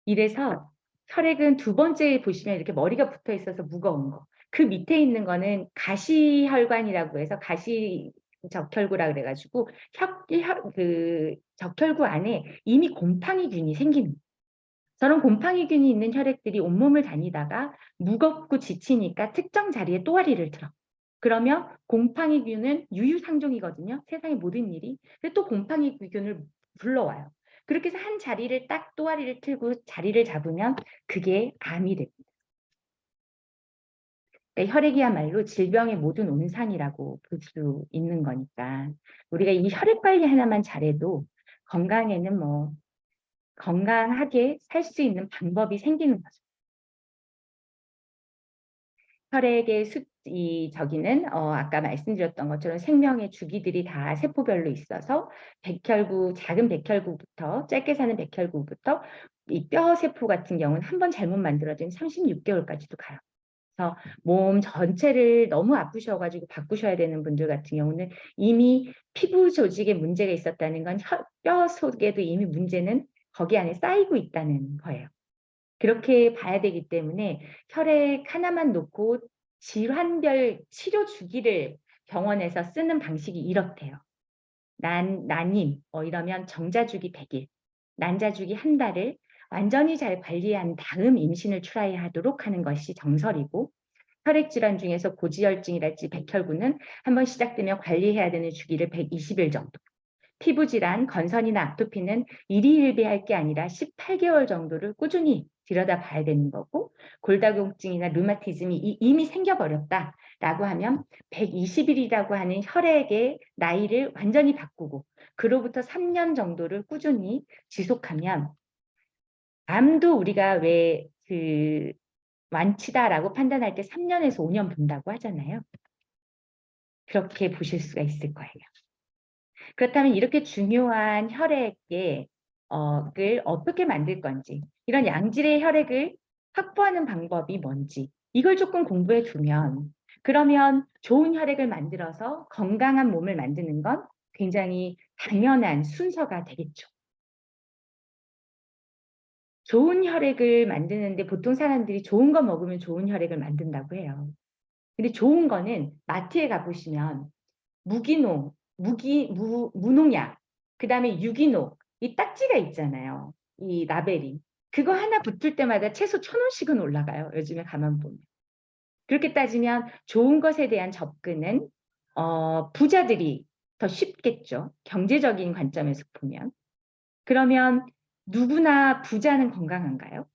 이래서 혈액은 두 번째 보시면 이렇게 머리가 붙어 있어서 무거운 거. 그 밑에 있는 거는 가시혈관이라고 해서 가시 적혈구라 그래가지고 그 적혈구 안에 이미 곰팡이균이 생기는 거예요. 저런 곰팡이균이 있는 혈액들이 온몸을 다니다가 무겁고 지치니까 특정 자리에 또아리를 들어. 그러면 곰팡이균은 유유상종이거든요. 세상의 모든 일이. 근데 또 곰팡이균을 불러와요. 그렇게 해서 한 자리를 딱 또아리를 틀고 자리를 잡으면 그게 암이 됩니다. 그러니까 혈액이야말로 질병의 모든 온상이라고 볼 수 있는 거니까 우리가 이 혈액 관리 하나만 잘해도 건강에는 뭐 건강하게 살 수 있는 방법이 생기는 거죠. 혈액의 저기는 아까 말씀드렸던 것처럼 생명의 주기들이 다 세포별로 있어서 작은 백혈구부터 짧게 사는 백혈구부터 이 뼈 세포 같은 경우는 한번 잘못 만들어지면 36개월까지도 가요. 그래서 몸 전체를 너무 아프셔가지고 바꾸셔야 되는 분들 같은 경우는 이미 피부 조직에 문제가 있었다는 건 뼈 속에도 이미 문제는 거기 안에 쌓이고 있다는 거예요. 그렇게 봐야 되기 때문에 혈액 하나만 놓고 질환별 치료 주기를 병원에서 쓰는 방식이 이렇대요. 난임 이러면 정자주기 100일, 난자주기 한 달을 완전히 잘 관리한 다음 임신을 트라이하도록 하는 것이 정설이고 혈액질환 중에서 고지혈증이랄지 백혈구는 한번 시작되면 관리해야 되는 주기를 120일 정도. 피부질환, 건선이나 아토피는 일희일비할 게 아니라 18개월 정도를 꾸준히 들여다봐야 되는 거고 골다공증이나 류마티즘이 이미 생겨버렸다라고 하면 120일이라고 하는 혈액의 나이를 완전히 바꾸고 그로부터 3년 정도를 꾸준히 지속하면 암도 우리가 왜 완치다라고 판단할 때 3년에서 5년 본다고 하잖아요. 그렇게 보실 수가 있을 거예요. 그렇다면 이렇게 중요한 혈액을 어떻게 만들 건지, 이런 양질의 혈액을 확보하는 방법이 뭔지, 이걸 조금 공부해 두면, 그러면 좋은 혈액을 만들어서 건강한 몸을 만드는 건 굉장히 당연한 순서가 되겠죠. 좋은 혈액을 만드는데 보통 사람들이 좋은 거 먹으면 좋은 혈액을 만든다고 해요. 근데 좋은 거는 마트에 가보시면 무농약, 그 다음에 유기농, 이 딱지가 있잖아요. 이 라벨이. 그거 하나 붙을 때마다 최소 1,000원씩은 올라가요. 요즘에 가만 보면. 그렇게 따지면 좋은 것에 대한 접근은 부자들이 더 쉽겠죠. 경제적인 관점에서 보면. 그러면 누구나 부자는 건강한가요?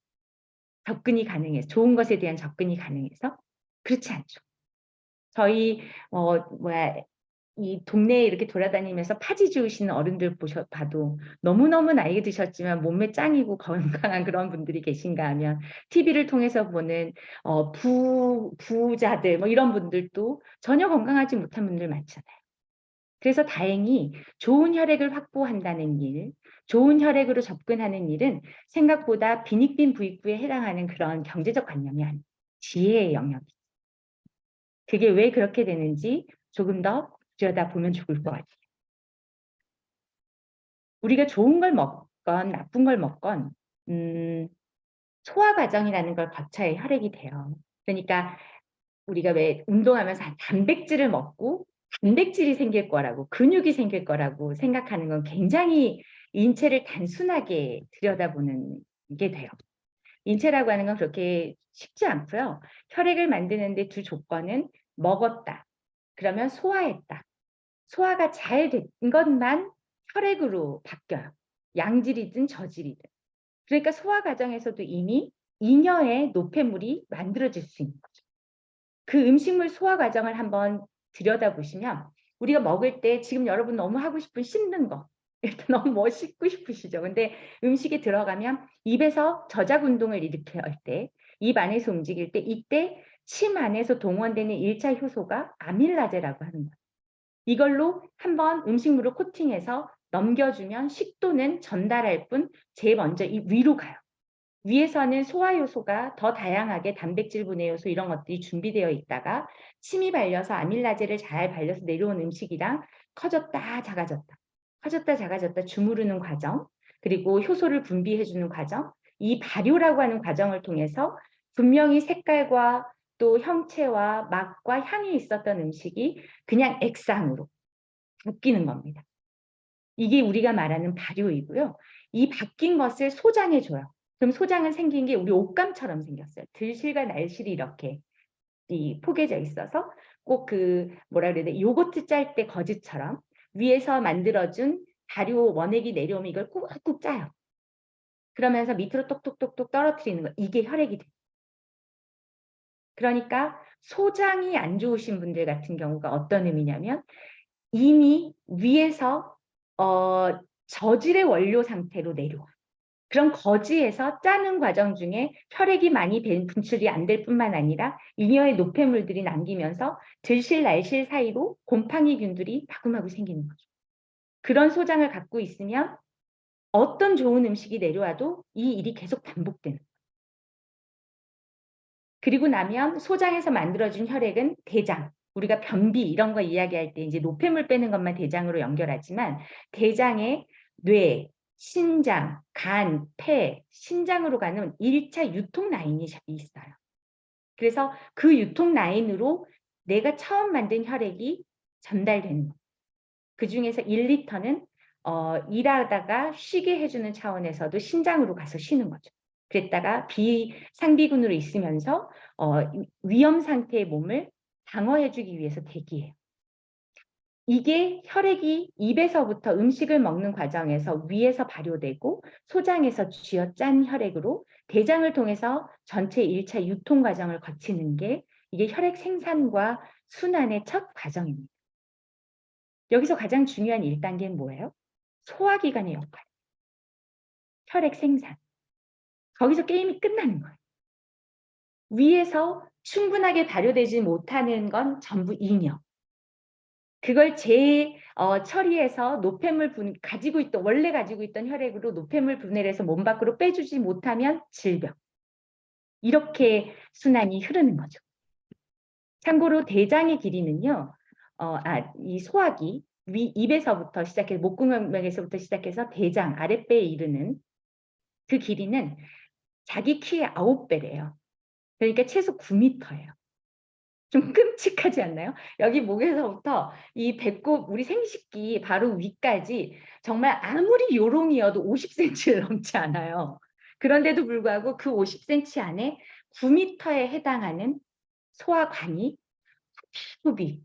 접근이 가능해서, 좋은 것에 대한 접근이 가능해서? 그렇지 않죠. 저희 이 동네에 이렇게 돌아다니면서 파지 주우시는 어른들 봐도 너무너무 나이 드셨지만 몸매 짱이고 건강한 그런 분들이 계신가 하면 TV를 통해서 보는 부자들 뭐 이런 분들도 전혀 건강하지 못한 분들 많잖아요. 그래서 다행히 좋은 혈액을 확보한다는 일, 좋은 혈액으로 접근하는 일은 생각보다 빈익빈 부익부에 해당하는 그런 경제적 관념이 아니에요. 지혜의 영역이죠. 그게 왜 그렇게 되는지 조금 더 들여다보면 좋을 것 같아요. 우리가 좋은 걸 먹건 나쁜 걸 먹건 소화 과정이라는 걸 거쳐야 혈액이 돼요. 그러니까 우리가 왜 운동하면서 단백질을 먹고 단백질이 생길 거라고 근육이 생길 거라고 생각하는 건 굉장히 인체를 단순하게 들여다보는 게 돼요. 인체라고 하는 건 그렇게 쉽지 않고요. 혈액을 만드는 데 두 조건은 먹었다. 그러면 소화했다. 소화가 잘 된 것만 혈액으로 바뀌어요. 양질이든 저질이든. 그러니까 소화 과정에서도 이미 잉여의 노폐물이 만들어질 수 있는 거죠. 그 음식물 소화 과정을 한번 들여다보시면 우리가 먹을 때 지금 여러분 너무 하고 싶은 씹는 거 일단 너무 뭐 씹고 싶으시죠. 근데 음식이 들어가면 입에서 저작 운동을 일으킬 때, 입 안에서 움직일 때 이때 침 안에서 동원되는 1차 효소가 아밀라제라고 하는 거예요. 이걸로 한번 음식물을 코팅해서 넘겨주면 식도는 전달할 뿐 제일 먼저 이 위로 가요. 위에서는 소화 요소가 더 다양하게 단백질 분해 요소 이런 것들이 준비되어 있다가 침이 발려서 아밀라제를 잘 발려서 내려온 음식이랑 커졌다 작아졌다 커졌다 작아졌다 주무르는 과정 그리고 효소를 분비해 주는 과정 이 발효라고 하는 과정을 통해서 분명히 색깔과 또 형체와 맛과 향이 있었던 음식이 그냥 액상으로 바뀌는 겁니다. 이게 우리가 말하는 발효이고요. 이 바뀐 것을 소장해 줘요. 그럼 소장은 생긴 게 우리 옷감처럼 생겼어요. 들실과 날실이 이렇게 포개져 있어서 꼭 그 뭐라 그래야 돼? 요거트 짤 때 거즈처럼 위에서 만들어준 발효 원액이 내려오면 이걸 꾹꾹 짜요. 그러면서 밑으로 똑똑똑똑 떨어뜨리는 거. 이게 혈액이 돼요. 그러니까 소장이 안 좋으신 분들 같은 경우가 어떤 의미냐면 이미 위에서 저질의 원료 상태로 내려와. 그럼 거지에서 짜는 과정 중에 혈액이 많이 분출이 안 될 뿐만 아니라 잉여의 노폐물들이 남기면서 들실 날실 사이로 곰팡이균들이 마구마구 생기는 거죠. 그런 소장을 갖고 있으면 어떤 좋은 음식이 내려와도 이 일이 계속 반복되는 거예요. 그리고 나면 소장에서 만들어진 혈액은 대장, 우리가 변비 이런 거 이야기할 때 이제 노폐물 빼는 것만 대장으로 연결하지만 대장에 뇌, 신장, 간, 폐, 신장으로 가는 1차 유통 라인이 있어요. 그래서 그 유통 라인으로 내가 처음 만든 혈액이 전달되는 거예요. 그중에서 1리터는 일하다가 쉬게 해주는 차원에서도 신장으로 가서 쉬는 거죠. 그랬다가 비상비군으로 있으면서 위험 상태의 몸을 방어해주기 위해서 대기해요. 이게 혈액이 입에서부터 음식을 먹는 과정에서 위에서 발효되고 소장에서 쥐어짠 혈액으로 대장을 통해서 전체 1차 유통 과정을 거치는 게 이게 혈액 생산과 순환의 첫 과정입니다. 여기서 가장 중요한 1단계는 뭐예요? 소화기관의 역할. 혈액 생산. 거기서 게임이 끝나는 거예요. 위에서 충분하게 발효되지 못하는 건 전부 잉여. 그걸 처리해서 노폐물 원래 가지고 있던 혈액으로 노폐물 분해를 해서 몸 밖으로 빼주지 못하면 질병. 이렇게 순환이 흐르는 거죠. 참고로 대장의 길이는요. 이 소화기 입에서부터 시작해서 목구멍에서부터 시작해서 대장 아랫배에 이르는 그 길이는 자기 키의 9배래요. 그러니까 최소 9m예요. 좀 끔찍하지 않나요? 여기 목에서부터 이 배꼽 우리 생식기 바로 위까지 정말 아무리 요롱이어도 50cm를 넘지 않아요. 그런데도 불구하고 그 50cm 안에 9m에 해당하는 소화관이 후비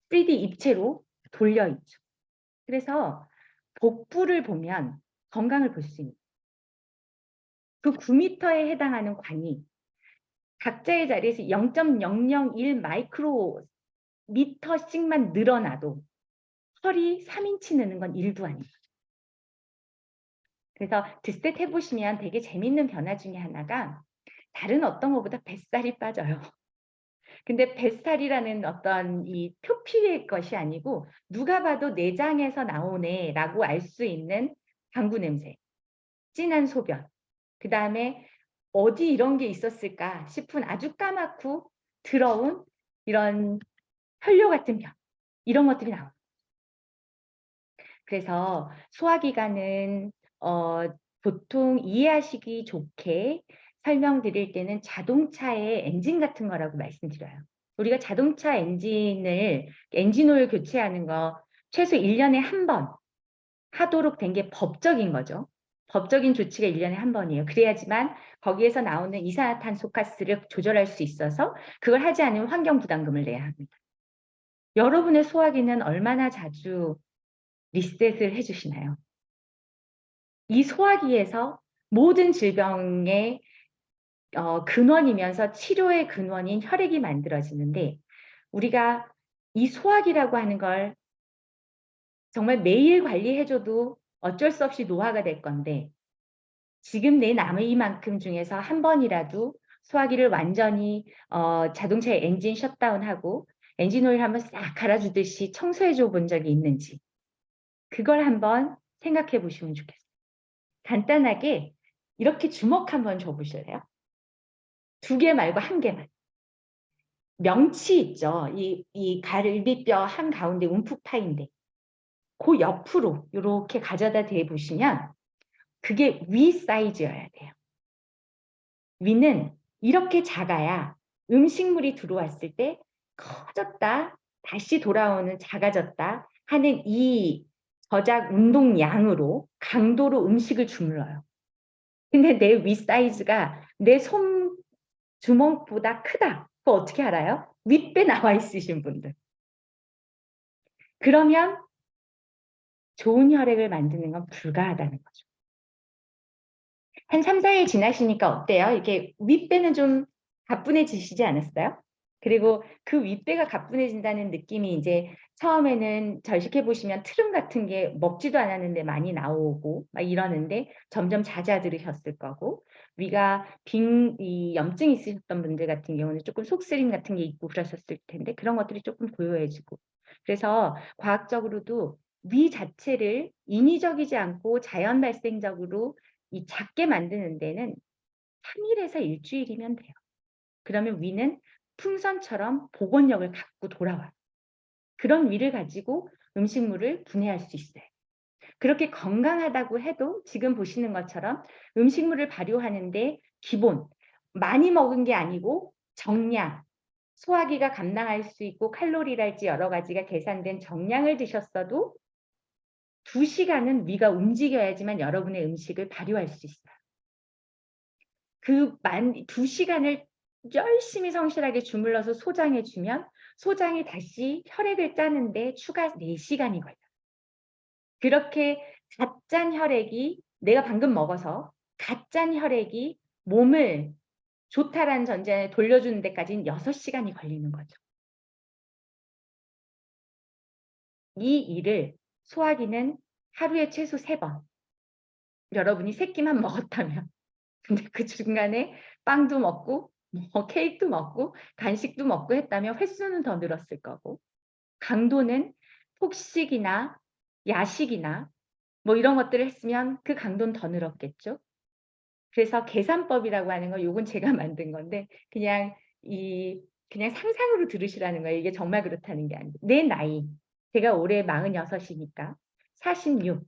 3D 입체로 돌려 있죠. 그래서 복부를 보면 건강을 볼 수 있는 그 9m에 해당하는 관이 각자의 자리에서 0.001 마이크로미터씩만 늘어나도 혈이 3인치 느는 건 일도 아니에요. 그래서 드스탯 해보시면 되게 재밌는 변화 중에 하나가 다른 어떤 것보다 뱃살이 빠져요. 근데 뱃살이라는 어떤 이 표피의 것이 아니고 누가 봐도 내장에서 나오네 라고 알 수 있는 방구 냄새, 진한 소변, 그 다음에 어디 이런 게 있었을까 싶은 아주 까맣고 더러운 이런 혈뇨 같은 변 이런 것들이 나와요. 그래서 소화기관은 보통 이해하시기 좋게 설명드릴 때는 자동차의 엔진 같은 거라고 말씀드려요. 우리가 자동차 엔진 오일 교체하는 거 최소 1 년에 1 번 하도록 된 게 법적인 거죠. 법적인 조치가 1 년에 1 번이에요. 그래야지만 거기에서 나오는 이산화탄소 가스를 조절할 수 있어서 그걸 하지 않으면 환경 부담금을 내야 합니다. 여러분의 소화기는 얼마나 자주 리셋을 해 주시나요? 이 소화기에서 모든 질병의 근원이면서 치료의 근원인 혈액이 만들어지는데, 우리가 이 소화기라고 하는 걸 정말 매일 관리해 줘도 어쩔 수 없이 노화가 될 건데, 지금 내 나이만큼 중에서 한 번이라도 소화기를 완전히 자동차의 엔진 셧다운하고 엔진 오일 한번 싹 갈아 주듯이 청소해 줘 본 적이 있는지, 그걸 한번 생각해 보시면 좋겠어요. 간단하게 이렇게 주먹 한번 줘 보실래요? 2개 말고 1 개만. 명치 있죠. 이 갈비뼈 한가운데 움푹 파인데 그 옆으로 요렇게 가져다 대 보시면 그게 위 사이즈여야 돼요. 위는 이렇게 작아야 음식물이 들어왔을 때 커졌다 다시 돌아오는 작아졌다 하는 이 저작 운동량으로 강도로 음식을 주물러요. 근데 내 위 사이즈가 내 손 주먹보다 크다. 그거 어떻게 알아요? 윗배 나와 있으신 분들. 그러면 좋은 혈액을 만드는 건 불가하다는 거죠. 한 3-4일 지나시니까 어때요? 이게 윗배는 좀 가뿐해지시지 않았어요? 그리고 그 윗배가 가뿐해진다는 느낌이 이제 처음에는 절식해 보시면 트름 같은 게 먹지도 않았는데 많이 나오고 막 이러는데 점점 잦아들으셨을 거고, 위가 이 염증이 있으셨던 분들 같은 경우는 쪼끔 속쓰림 같은 게 있고 그러셨을 텐데 그런 것들이 쪼끔 고요해지고. 그래서 과학적으로도 위 자체를 인위적이지 않고 자연 발생적으로 이 작게 만드는 데는 3 일에서 1 주일이면 돼요. 그러면 위는 풍선처럼 복원력을 갖고 돌아와요. 그런 위를 가지고 음식물을 분해할 수 있어요. 그렇게 건강하다고 해도 지금 보시는 것처럼 음식물을 발효하는데 기본 많이 먹은 게 아니고 정량, 소화기가 감당할 수 있고 칼로리랄지 여러 가지가 계산된 정량을 드셨어도 2 시간은 위가 움직여야지만 여러분의 음식을 발효할 수 있어요. 2 시간을 열심히 성실하게 주물러서 소장해 주면 소장이 다시 혈액을 짜는데 추가 4 시간이 걸려요. 그렇게 갓 짠 혈액이 내가 방금 먹어서 갓 짠 혈액이 몸을 좋다라는 전제하에 돌려주는 데까지는 6 시간이 걸리는 거죠. 이 일을 소화기는 하루에 최소 3 번, 여러분이 3 끼만 먹었다면, 근데 그 중간에 빵도 먹고 뭐 케이크도 먹고 간식도 먹고 했다면 횟수는 더 늘었을 거고, 강도는 폭식이나 야식이나 뭐 이런 것들을 했으면 그 강도는 더 늘었겠죠. 그래서 계산법이라고 하는 거, 요건 제가 만든 건데 그냥 상상으로 들으시라는 거예요. 이게 정말 그렇다는 게 아니고. 내 나이, 제가 올해 46 이니까 46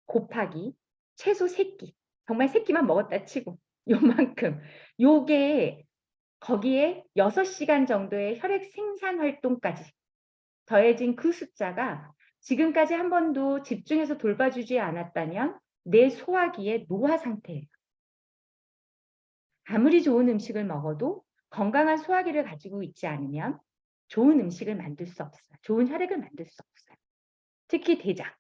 곱하기 최소 3 끼, 정말 3 끼만 먹었다 치고 요만큼, 요게 거기에 6 시간 정도의 혈액 생산 활동까지 더해진 그 숫자가 지금까지 한 번도 집중해서 돌봐주지 않았다면 내 소화기의 노화 상태예요. 아무리 좋은 음식을 먹어도 건강한 소화기를 가지고 있지 않으면 좋은 음식을 만들 수 없어요. 좋은 혈액을 만들 수 없어요. 특히 대장.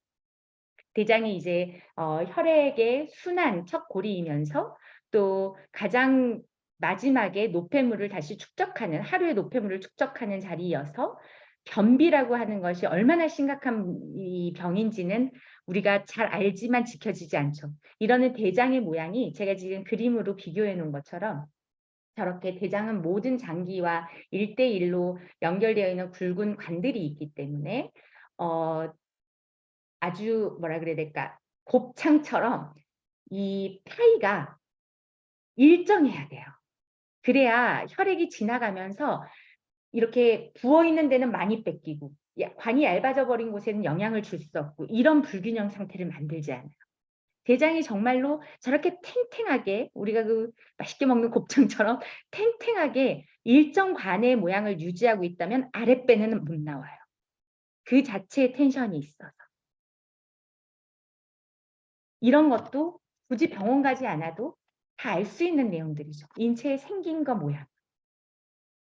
대장이 이제 혈액의 순환 첫 고리이면서 또 가장 마지막에 노폐물을 다시 축적하는, 하루의 노폐물을 축적하는 자리여서 변비라고 하는 것이 얼마나 심각한 이 병인지는 우리가 잘 알지만 지켜지지 않죠. 이러는 대장의 모양이 제가 지금 그림으로 비교해 놓은 것처럼 저렇게 대장은 모든 장기와 1:1 로 연결되어 있는 굵은 관들이 있기 때문에 아주 뭐라 그래야 될까? 곱창처럼 이 파이가 일정해야 돼요. 그래야 혈액이 지나가면서 이렇게 부어 있는 데는 많이 뺏기고 관이 얇아져 버린 곳에는 영향을 줄 수 없고 이런 불균형 상태를 만들지 않아요. 대장이 정말로 저렇게 탱탱하게 우리가 그 맛있게 먹는 곱창처럼 탱탱하게 일정 관의 모양을 유지하고 있다면 아랫배는 못 나와요. 그 자체의 텐션이 있어서. 이런 것도 굳이 병원 가지 않아도 다 알 수 있는 내용들이죠. 인체의 생긴과 모양.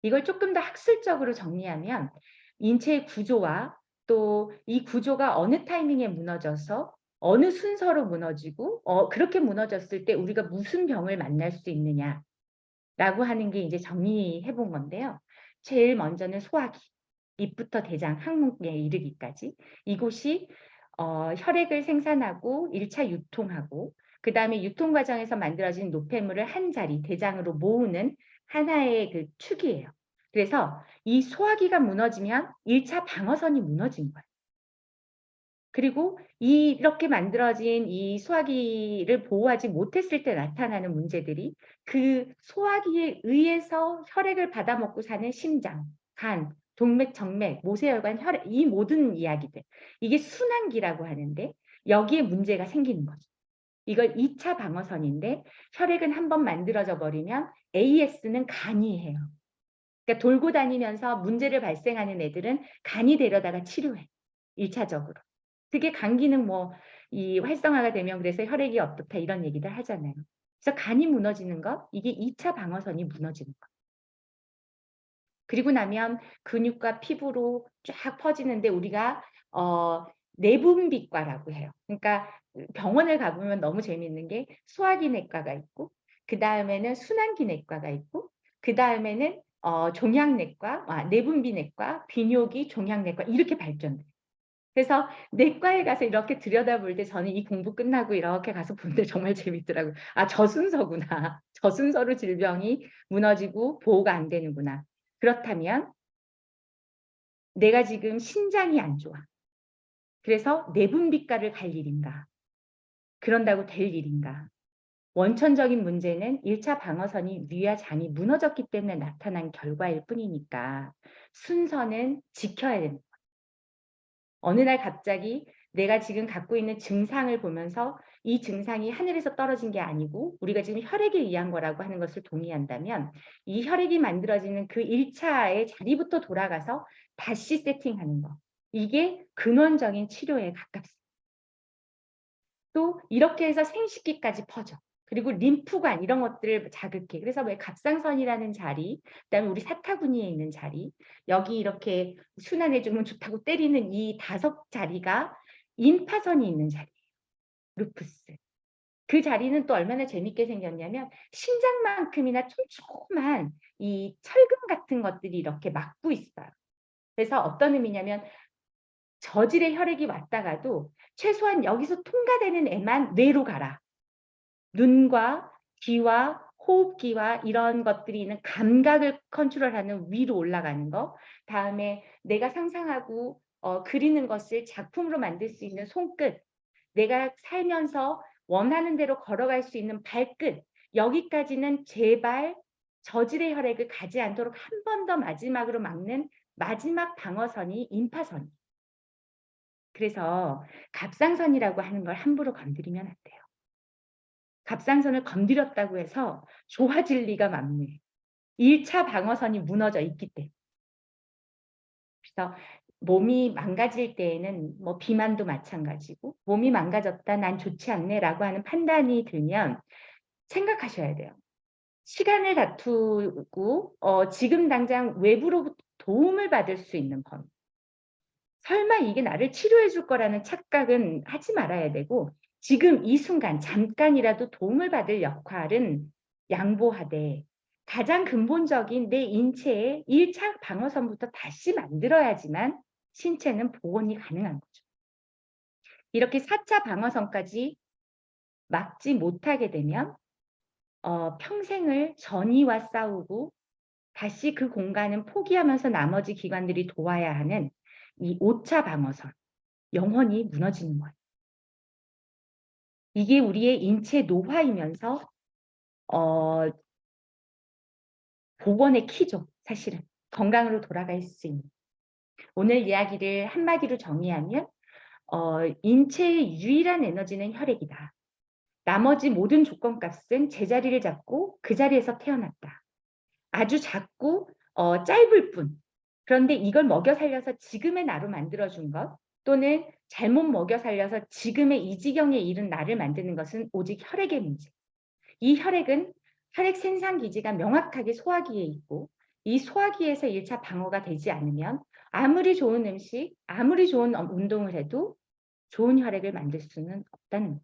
이걸 조금 더 학술적으로 정리하면 인체의 구조와 또 이 구조가 어느 타이밍에 무너져서 어느 순서로 무너지고 그렇게 무너졌을 때 우리가 무슨 병을 만날 수 있느냐라고 하는 게 이제 정리해 본 건데요. 제일 먼저는 소화기, 입부터 대장, 항문에 이르기까지 이곳이 혈액을 생산하고 1차 유통하고 그다음에 유통 과정에서 만들어진 노폐물을 한 자리 대장으로 모으는 하나의 그 축이에요. 그래서 이 소화기가 무너지면 1차 방어선이 무너진 거예요. 그리고 이렇게 만들어진 이 소화기를 보호하지 못했을 때 나타나는 문제들이 그 소화기에 의해서 혈액을 받아먹고 사는 심장, 간, 동맥, 정맥, 모세혈관, 혈액 이 모든 이야기들. 이게 순환기라고 하는데 여기에 문제가 생기는 거죠. 이걸 2차 방어선인데 혈액은 한번 만들어져 버리면 AS는 간이 해요. 그러니까 돌고 다니면서 문제를 발생하는 애들은 간이 데려다가 치료해. 1차적으로. 그게 간 기능 이 활성화가 되면 그래서 혈액이 어떻다 이런 얘기들 하잖아요. 그래서 간이 무너지는 것, 이게 2차 방어선이 무너지는 것. 그리고 나면 근육과 피부로 쫙 퍼지는데 우리가 내분비과라고 해요. 그러니까 병원을 가보면 너무 재밌는 게 소화기내과가 있고 그다음에는 순환기내과가 있고 그다음에는 종양내과, 내분비내과, 비뇨기, 종양내과 이렇게 발전돼요. 그래서 내과에 가서 이렇게 들여다볼 때 저는 이 공부 끝나고 이렇게 가서 보는데 정말 재밌더라고요. '아 저 순서구나. 저 순서로 질병이 무너지고 보호가 안 되는구나.' 그렇다면 내가 지금 신장이 안 좋아. 그래서 내분비과를 갈 일인가? 그런다고 될 일인가? 원천적인 문제는 1차 방어선이 뇌와 장이 무너졌기 때문에 나타난 결과일 뿐이니까 순서는 지켜야 된다. 어느 날 갑자기 내가 지금 갖고 있는 증상을 보면서 이 증상이 하늘에서 떨어진 게 아니고 우리가 지금 혈액에 의한 거라고 하는 것을 동의한다면 이 혈액이 만들어지는 그 1차의 자리부터 돌아가서 다시 세팅하는 거. 이게 근원적인 치료에 가깝습니다. 또 이렇게 해서 생식기까지 퍼져. 그리고 림프관 이런 것들을 자극해. 그래서 왜 갑상선이라는 자리, 그다음에 우리 사타구니에 있는 자리, 여기 이렇게 순환해 주면 좋다고 때리는 이 5자리가 임파선이 있는 자리예요. 루푸스. 그 자리는 또 얼마나 재밌게 생겼냐면 심장만큼이나 촘촘한 이 철근 같은 것들이 이렇게 막고 있어요. 그래서 어떤 의미냐면 저질의 혈액이 왔다가도 최소한 여기서 통과되는 애만 뇌로 가라. 눈과 귀와 호흡기와 이런 것들이 있는 감각을 컨트롤하는 위로 올라가는 거. 다음에 내가 상상하고 그리는 것을 작품으로 만들 수 있는 손끝. 내가 살면서 원하는 대로 걸어갈 수 있는 발끝. 여기까지는 제발 저질의 혈액을 가지 않도록 한 번 더 마지막으로 막는 마지막 방어선이 임파선. 그래서 갑상선이라고 하는 걸 함부로 건드리면 안 돼요. 갑상선을 건드렸다고 해서 좋아질 리가 만무해요. 1차 방어선이 무너져 있기 때문에. 그래서 몸이 망가질 때에는 비만도 마찬가지고 '몸이 망가졌다. 난 좋지 않네.'라고 하는 판단이 들면 생각하셔야 돼요. 시간을 다투고 지금 당장 외부로부터 도움을 받을 수 있는 범위. 설마 이게 나를 치료해 줄 거라는 착각은 하지 말아야 되고 지금 이 순간 잠깐이라도 도움을 받을 역할은 양보하되 가장 근본적인 내 인체의 1차 방어선부터 다시 만들어야지만 신체는 복원이 가능한 거죠. 이렇게 4차 방어선까지 막지 못하게 되면 평생을 전이와 싸우고 다시 그 공간은 포기하면서 나머지 기관들이 도와야 하는 이 5차 방어선, 영원히 무너지는 거예요. 이게 우리의 인체 노화이면서 어 복원의 키죠, 사실은. 건강으로 돌아갈 수 있는. 오늘 이야기를 한마디로 정리하면 인체의 유일한 에너지는 혈액이다. 나머지 모든 조건값은 제자리를 잡고 그 자리에서 태어났다. 아주 작고 짧을 뿐. 그런데 이걸 먹여 살려서 지금의 나로 만들어준 것, 또는 잘못 먹여 살려서 지금의 이 지경에 이른 나를 만드는 것은 오직 혈액의 문제. 이 혈액은 혈액 생산 기지가 명확하게 소화기에 있고, 이 소화기에서 1차 방어가 되지 않으면 아무리 좋은 음식, 아무리 좋은 운동을 해도 좋은 혈액을 만들 수는 없다는 거예요.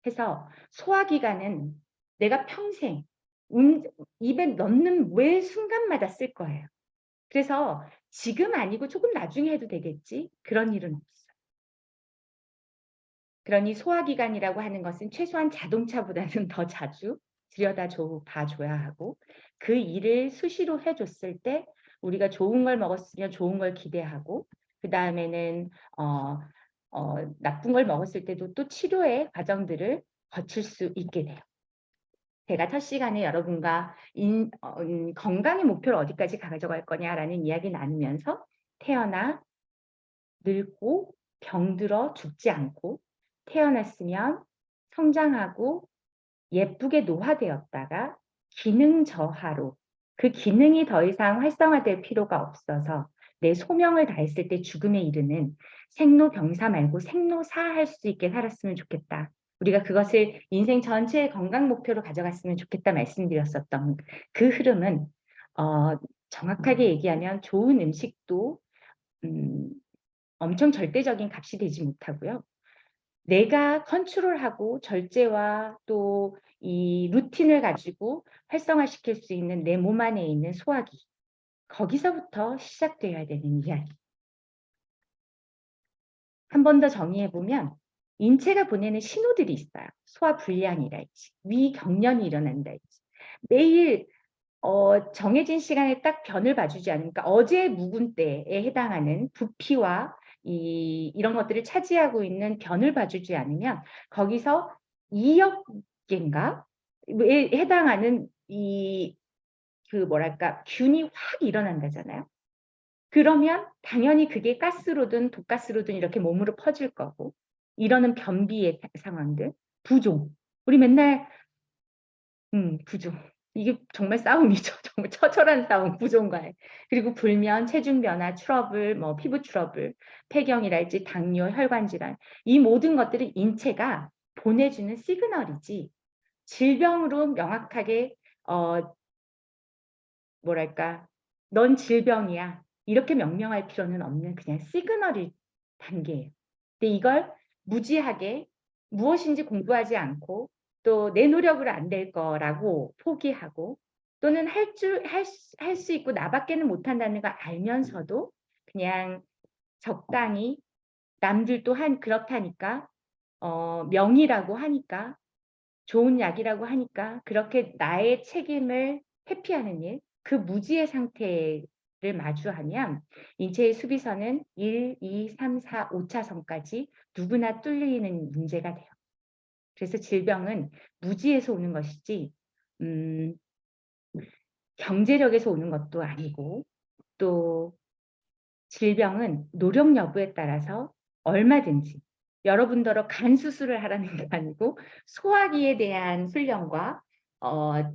해서 소화기관은 내가 평생 입에 넣는 매 순간마다 쓸 거예요. 그래서 지금 아니고 조금 나중에 해도 되겠지, 그런 일은 없어요. 그러니 소화기관이라고 하는 것은 최소한 자동차보다는 더 자주 봐줘야 하고, 그 일을 수시로 해줬을 때 우리가 좋은 걸 먹었으면 좋은 걸 기대하고, 그 다음에는 나쁜 걸 먹었을 때도 또 치료의 과정들을 거칠 수 있게 돼요. 제가 첫 시간에 여러분과 건강의 목표를 어디까지 가져갈 거냐라는 이야기 나누면서 태어나 늙고 병들어 죽지 않고, 태어났으면 성장하고 예쁘게 노화되었다가 기능 저하로, 그 기능이 더 이상 활성화될 필요가 없어서 내 소명을 다했을 때 죽음에 이르는 생로병사 말고 생로사할 수 있게 살았으면 좋겠다. 우리가 그것을 인생 전체의 건강 목표로 가져갔으면 좋겠다 말씀드렸었던 그 흐름은 정확하게 얘기하면 좋은 음식도 엄청 절대적인 값이 되지 못하고요. 내가 컨트롤하고 절제와 또 이 루틴을 가지고 활성화시킬 수 있는 내 몸 안에 있는 소화기, 거기서부터 시작되어야 되는 이야기. 한 번 더 정리해 보면 인체가 보내는 신호들이 있어요. 소화 불량이랄지, 위경련이 일어난달지, 매일 정해진 시간에 딱 변을 봐주지 않으니까 어제 묵은 때에 해당하는 부피와 이런 것들을 차지하고 있는 변을 봐주지 않으면 거기서 2억 개인가에 해당하는 뭐랄까 균이 확 일어난다잖아요. 그러면 당연히 그게 가스로든 독가스로든 이렇게 몸으로 퍼질 거고, 이러는 변비의 상황들, 부종. 우리 맨날 부종. 이게 정말 싸움이죠. 정말 처절한 싸움, 부종과의. 그리고 불면, 체중 변화, 트러블, 피부 트러블, 폐경이랄지 당뇨, 혈관 질환, 이 모든 것들은 인체가 보내주는 시그널이지, 질병으로 명확하게 뭐랄까, 넌 질병이야, 이렇게 명명할 필요는 없는 그냥 시그널일 단계예요. 근데 이걸 무지하게 무엇인지 공부하지 않고 또 내 노력으로 안 될 거라고 포기하고, 또는 할 수 있고 나밖에는 못한다는 걸 알면서도 그냥 적당히 남들도 그렇다니까, 명이라고 하니까, 좋은 약이라고 하니까 그렇게 나의 책임을 회피하는 일, 그 무지의 상태를 마주하면 인체의 수비선은 1, 2, 3, 4, 5차선까지 누구나 뚫리는 문제가 돼요. 그래서 질병은 무지에서 오는 것이지 경제력에서 오는 것도 아니고, 또 질병은 노력 여부에 따라서 얼마든지, 여러분더러 간 수술을 하라는 게 아니고 소화기에 대한 훈련과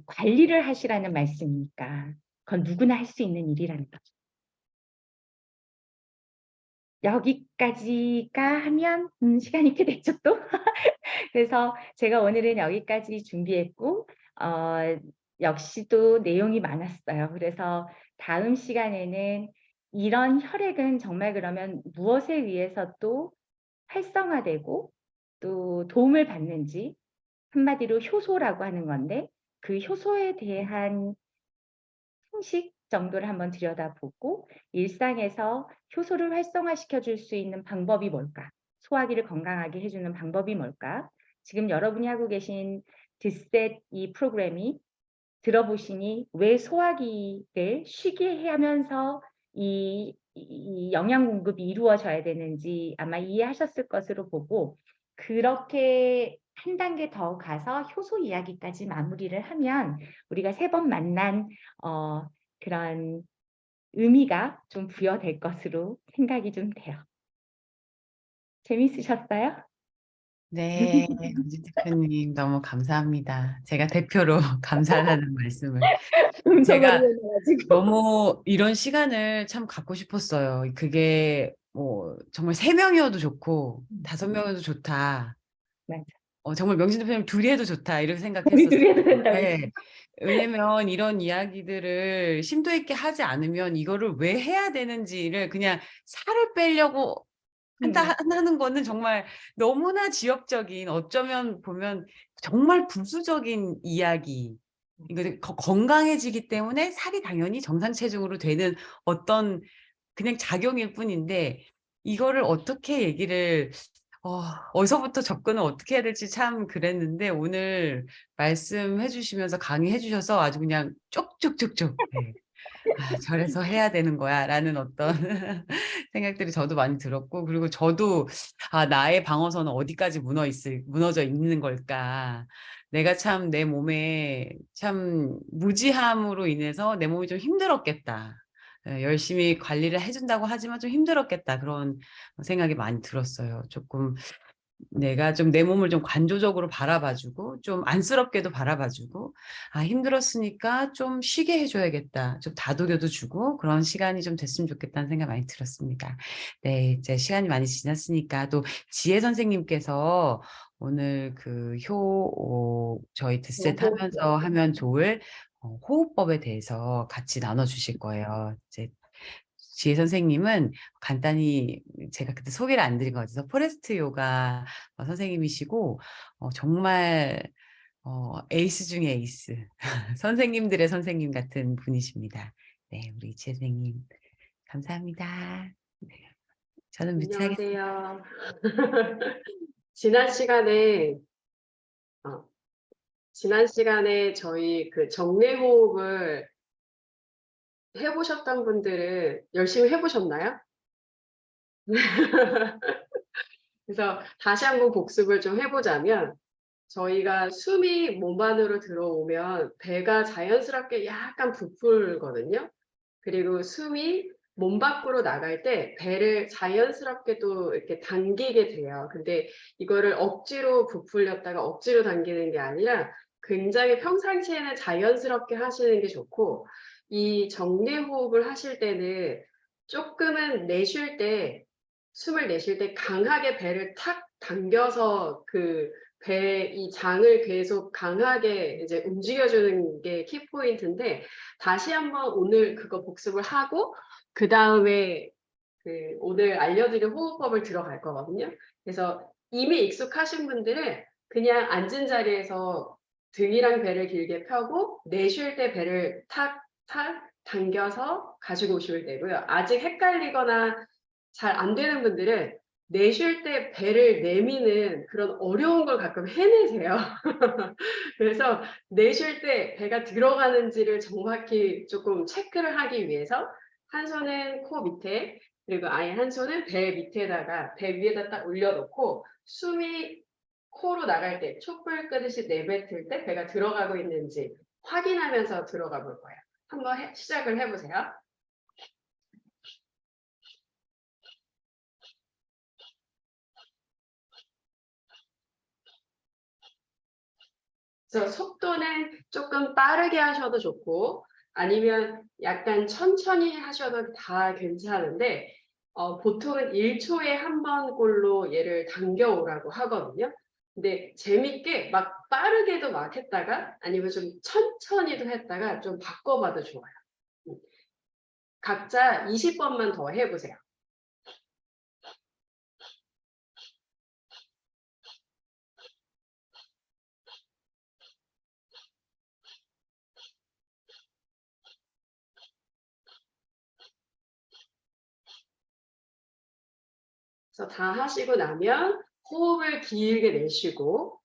관리를 하시라는 말씀이니까 그건 누구나 할 수 있는 일이라는 거죠. 여기까지가 하면 시간이 꽤 됐죠 또? 그래서 제가 오늘은 여기까지 준비했고, 역시 또 내용이 많았어요. 그래서 다음 시간에는 이런 혈액은 정말 그러면 무엇에 의해서 또 활성화되고 또 도움을 받는지, 한마디로 효소라고 하는 건데, 그 효소에 대한 상식 정도를 한번 들여다보고, 일상에서 효소를 활성화시켜 줄 수 있는 방법이 뭘까? 소화기를 건강하게 해주는 방법이 뭘까? 지금 여러분이 하고 계신 드셋 이 프로그램이 들어보시니 왜 소화기를 쉬게 하면서 이 영양 공급이 이루어져야 되는지 아마 이해하셨을 것으로 보고, 그렇게 한 단계 더 가서 효소 이야기까지 마무리를 하면 우리가 3번 만난 그런 의미가 좀 부여될 것으로 생각이 좀 돼요. 재밌으셨어요? 네. 은지 대표님 너무 감사합니다. 제가 대표로 감사하다는 말씀을. 제가 음성으로 해 가지고. 너무 이런 시간을 참 갖고 싶었어요. 그게 뭐 정말 3 명이어도 좋고 5 명이어도 좋다. 맞아. 정말 명진 대표님 둘이 해도 좋다 이렇게 우리 생각했었어요. 둘이 해도 된다고 했어. 예. 왜냐면 이런 이야기들을 심도 있게 하지 않으면 이거를 왜 해야 되는지를 그냥 살을 빼려고 하는 거는 정말 너무나 지역적인 어쩌면 보면 정말 부수적인 이야기. 이거 건강해지기 때문에 살이 당연히 정상 체중으로 되는 어떤 그냥 작용일 뿐인데 이거를 어떻게 얘기를 어디서부터 접근을 어떻게 해야 될지 참 그랬는데 오늘 말씀해 주시면서 강의해 주셔서 아주 그냥 쪽쪽쪽쪽 네. '아 저래서 해야 되는 거야.'라는 어떤 생각들이 저도 많이 들었고 그리고 저도 '아 나의 방어선은 어디까지 무너져 있는 걸까. 내가 참 내 몸에 참 무지함으로 인해서 내 몸이 좀 힘들었겠다. 예 열심히 관리를 해 준다고 하지만 좀 힘들었겠다.' 그런 생각이 많이 들었어요. 쪼끔 내가 좀 내 몸을 좀 관조적으로 바라봐 주고 좀 안쓰럽게도 바라봐 주고 '아 힘들었으니까 좀 쉬게 해 줘야겠다.' 좀 다독여도 주고 그런 시간이 좀 됐으면 좋겠다는 생각이 많이 들었습니다. 네. 이제 시간이 많이 지났으니까 또 지혜 선생님께서 오늘 저희 듣셋 하면서 하면 좋을 호흡법에 대해서 같이 나눠 주실 거예요. 이제 지혜 선생님은 간단히 제가 그때 소개를 안 드린 것 같아서 포레스트 요가 선생님이시고 정말 에이스 중에 에이스 선생님들의 선생님 같은 분이십니다. 네. 우리 지혜 선생님 감사합니다. 네. 저는 뮤트하겠습니다. 안녕하세요. 지난 시간에 어 지난 시간에 저희 그 정례 호흡을 해 보셨던 분들은 열심히 해 보셨나요? 그래서 다시 한번 복습을 좀 해 보자면 저희가 숨이 몸 안으로 들어오면 배가 자연스럽게 약간 부풀거든요. 그리고 숨이 몸 밖으로 나갈 때 배를 자연스럽게 또 이렇게 당기게 돼요. 근데 이거를 억지로 부풀렸다가 억지로 당기는 게 아니라 굉장히 평상시에는 자연스럽게 하시는 게 좋고 이 정례 호흡을 하실 때는 쪼끔은 내쉴 때 숨을 내쉴 때 강하게 배를 탁 당겨서 그 배 이 장을 계속 강하게 이제 움직여 주는 게 키포인트인데 다시 한번 오늘 그거 복습을 하고 그다음에 그 오늘 알려드린 호흡법을 들어갈 거거든요. 그래서 이미 익숙하신 분들은 그냥 앉은 자리에서 등이랑 배를 길게 펴고 내쉴 때 배를 탁탁 당겨서 가지고 오시면 되고요. 아직 헷갈리거나 잘 안 되는 분들은 내쉴 때 배를 내미는 그런 어려운 걸 가끔 해내세요. 그래서 내쉴 때 배가 들어가는지를 정확히 조금 체크를 하기 위해서 한 손은 코 밑에 그리고 아예 한 손은 배 밑에다가 배 위에다 딱 올려놓고 숨이 코로 나갈 때 촛불 끄듯이 내뱉을 때 배가 들어가고 있는지 확인하면서 들어가 볼 거예요. 한번 시작을 해보세요. 그래서 속도는 조금 빠르게 하셔도 좋고 아니면 약간 천천히 하셔도 다 괜찮은데 보통은 1초에 한 번꼴로 얘를 당겨오라고 하거든요. 근데 재밌게 막 빠르게도 막 했다가 아니면 좀 천천히도 했다가 좀 바꿔봐도 좋아요. 각자 20번만 더 해보세요. 그래서 다 하시고 나면 호흡을 길게 내쉬고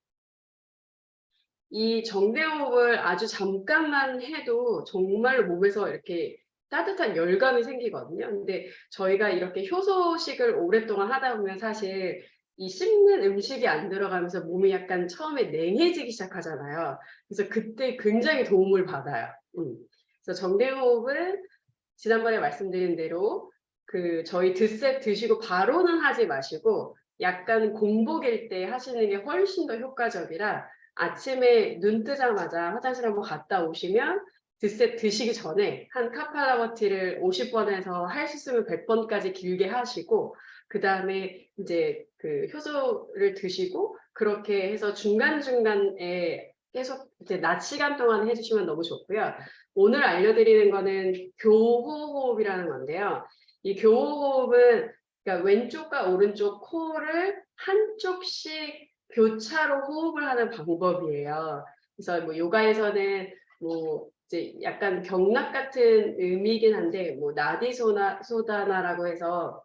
이 정대호흡을 아주 잠깐만 해도 정말로 몸에서 이렇게 따뜻한 열감이 생기거든요. 근데 저희가 이렇게 효소식을 오랫동안 하다 보면 사실 이 씹는 음식이 안 들어가면서 몸이 약간 처음에 냉해지기 시작하잖아요. 그래서 그때 굉장히 도움을 받아요. 그래서 정대호흡은 지난번에 말씀드린 대로 저희 드셋 드시고 바로는 하지 마시고 약간 공복일 때 하시는 게 훨씬 더 효과적이라 아침에 눈 뜨자마자 화장실 한번 갔다 오시면 드셋 드시기 전에 한 카팔라버티를 50번에서 할 수 있으면 100번까지 길게 하시고 그 다음에 이제 효소를 드시고 그렇게 해서 중간중간에 계속 이제 낮 시간 동안 해주시면 너무 좋고요. 오늘 알려드리는 거는 교호호흡이라는 건데요. 이 교호호흡은 그러니까 왼쪽과 오른쪽 코를 한쪽씩 교차로 호흡을 하는 방법이에요. 그래서 뭐 요가에서는 뭐 이제 약간 경락 같은 의미이긴 한데 뭐 나디소다나라고 해서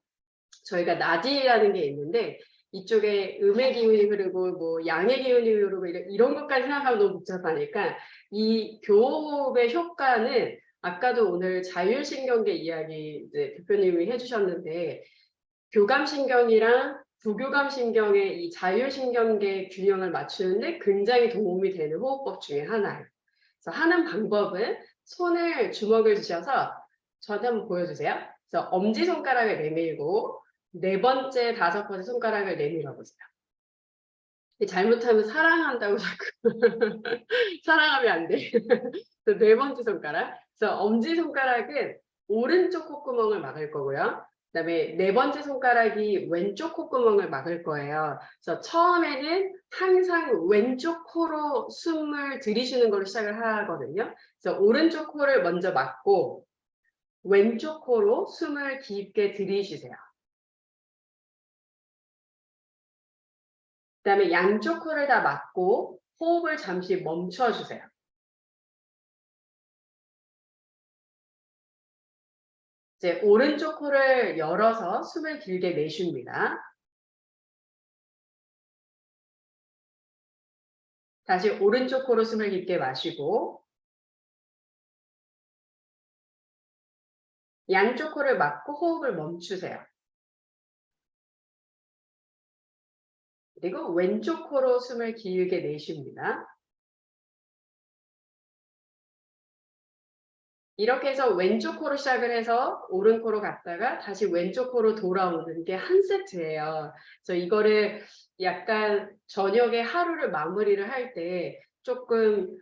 저희가 나디라는 게 있는데 이쪽에 음의 기운이 흐르고 뭐 양의 기운이 흐르고 이런 것까지 생각하면 너무 복잡하니까 이 교호흡의 효과는 아까도 오늘 자율신경계 이야기 이제 대표님이 해주셨는데 교감신경이랑 부교감신경의 이 자율신경계 균형을 맞추는데 굉장히 도움이 되는 호흡법 중에 하나예요. 그래서 하는 방법은 손을 주먹을 쥐셔서 저한테 한번 보여주세요. 그래서 엄지손가락을 내밀고 네 번째, 다섯 번째 손가락을 내밀어 보세요. 잘못하면 사랑한다고 자꾸 사랑하면 안 돼. 네 번째 손가락. 그래서 엄지손가락은 오른쪽 콧구멍을 막을 거고요. 그다음에 네 번째 손가락이 왼쪽 콧구멍을 막을 거예요. 그래서 처음에는 항상 왼쪽 코로 숨을 들이쉬는 걸로 시작을 하거든요. 그래서 오른쪽 코를 먼저 막고 왼쪽 코로 숨을 깊게 들이쉬세요. 그다음에 양쪽 코를 다 막고 호흡을 잠시 멈춰주세요. 이제 오른쪽 코를 열어서 숨을 길게 내쉽니다. 다시 오른쪽 코로 숨을 깊게 마시고 양쪽 코를 막고 호흡을 멈추세요. 그리고 왼쪽 코로 숨을 길게 내쉽니다. 이렇게 해서 왼쪽 코로 시작을 해서 오른 코로 갔다가 다시 왼쪽 코로 돌아오는 게 한 세트예요. 그래서 이거를 약간 저녁에 하루를 마무리를 할 때 조금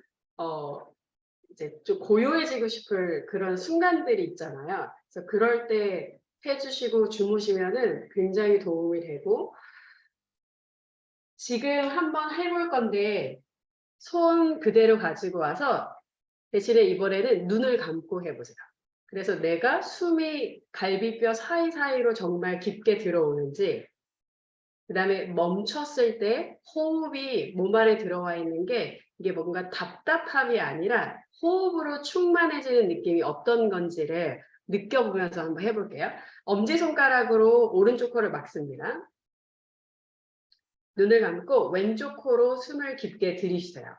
이제 좀 고요해지고 싶을 그런 순간들이 있잖아요. 그래서 그럴 때 해주시고 주무시면은 굉장히 도움이 되고 지금 한번 해볼 건데 손 그대로 가지고 와서 대신에 이번에는 눈을 감고 해보세요. 그래서 내가 숨이 갈비뼈 사이사이로 정말 깊게 들어오는지 그 다음에 멈췄을 때 호흡이 몸 안에 들어와 있는 게 이게 뭔가 답답함이 아니라 호흡으로 충만해지는 느낌이 어떤 건지를 느껴보면서 한번 해볼게요. 엄지손가락으로 오른쪽 코를 막습니다. 눈을 감고 왼쪽 코로 숨을 깊게 들이쉬세요.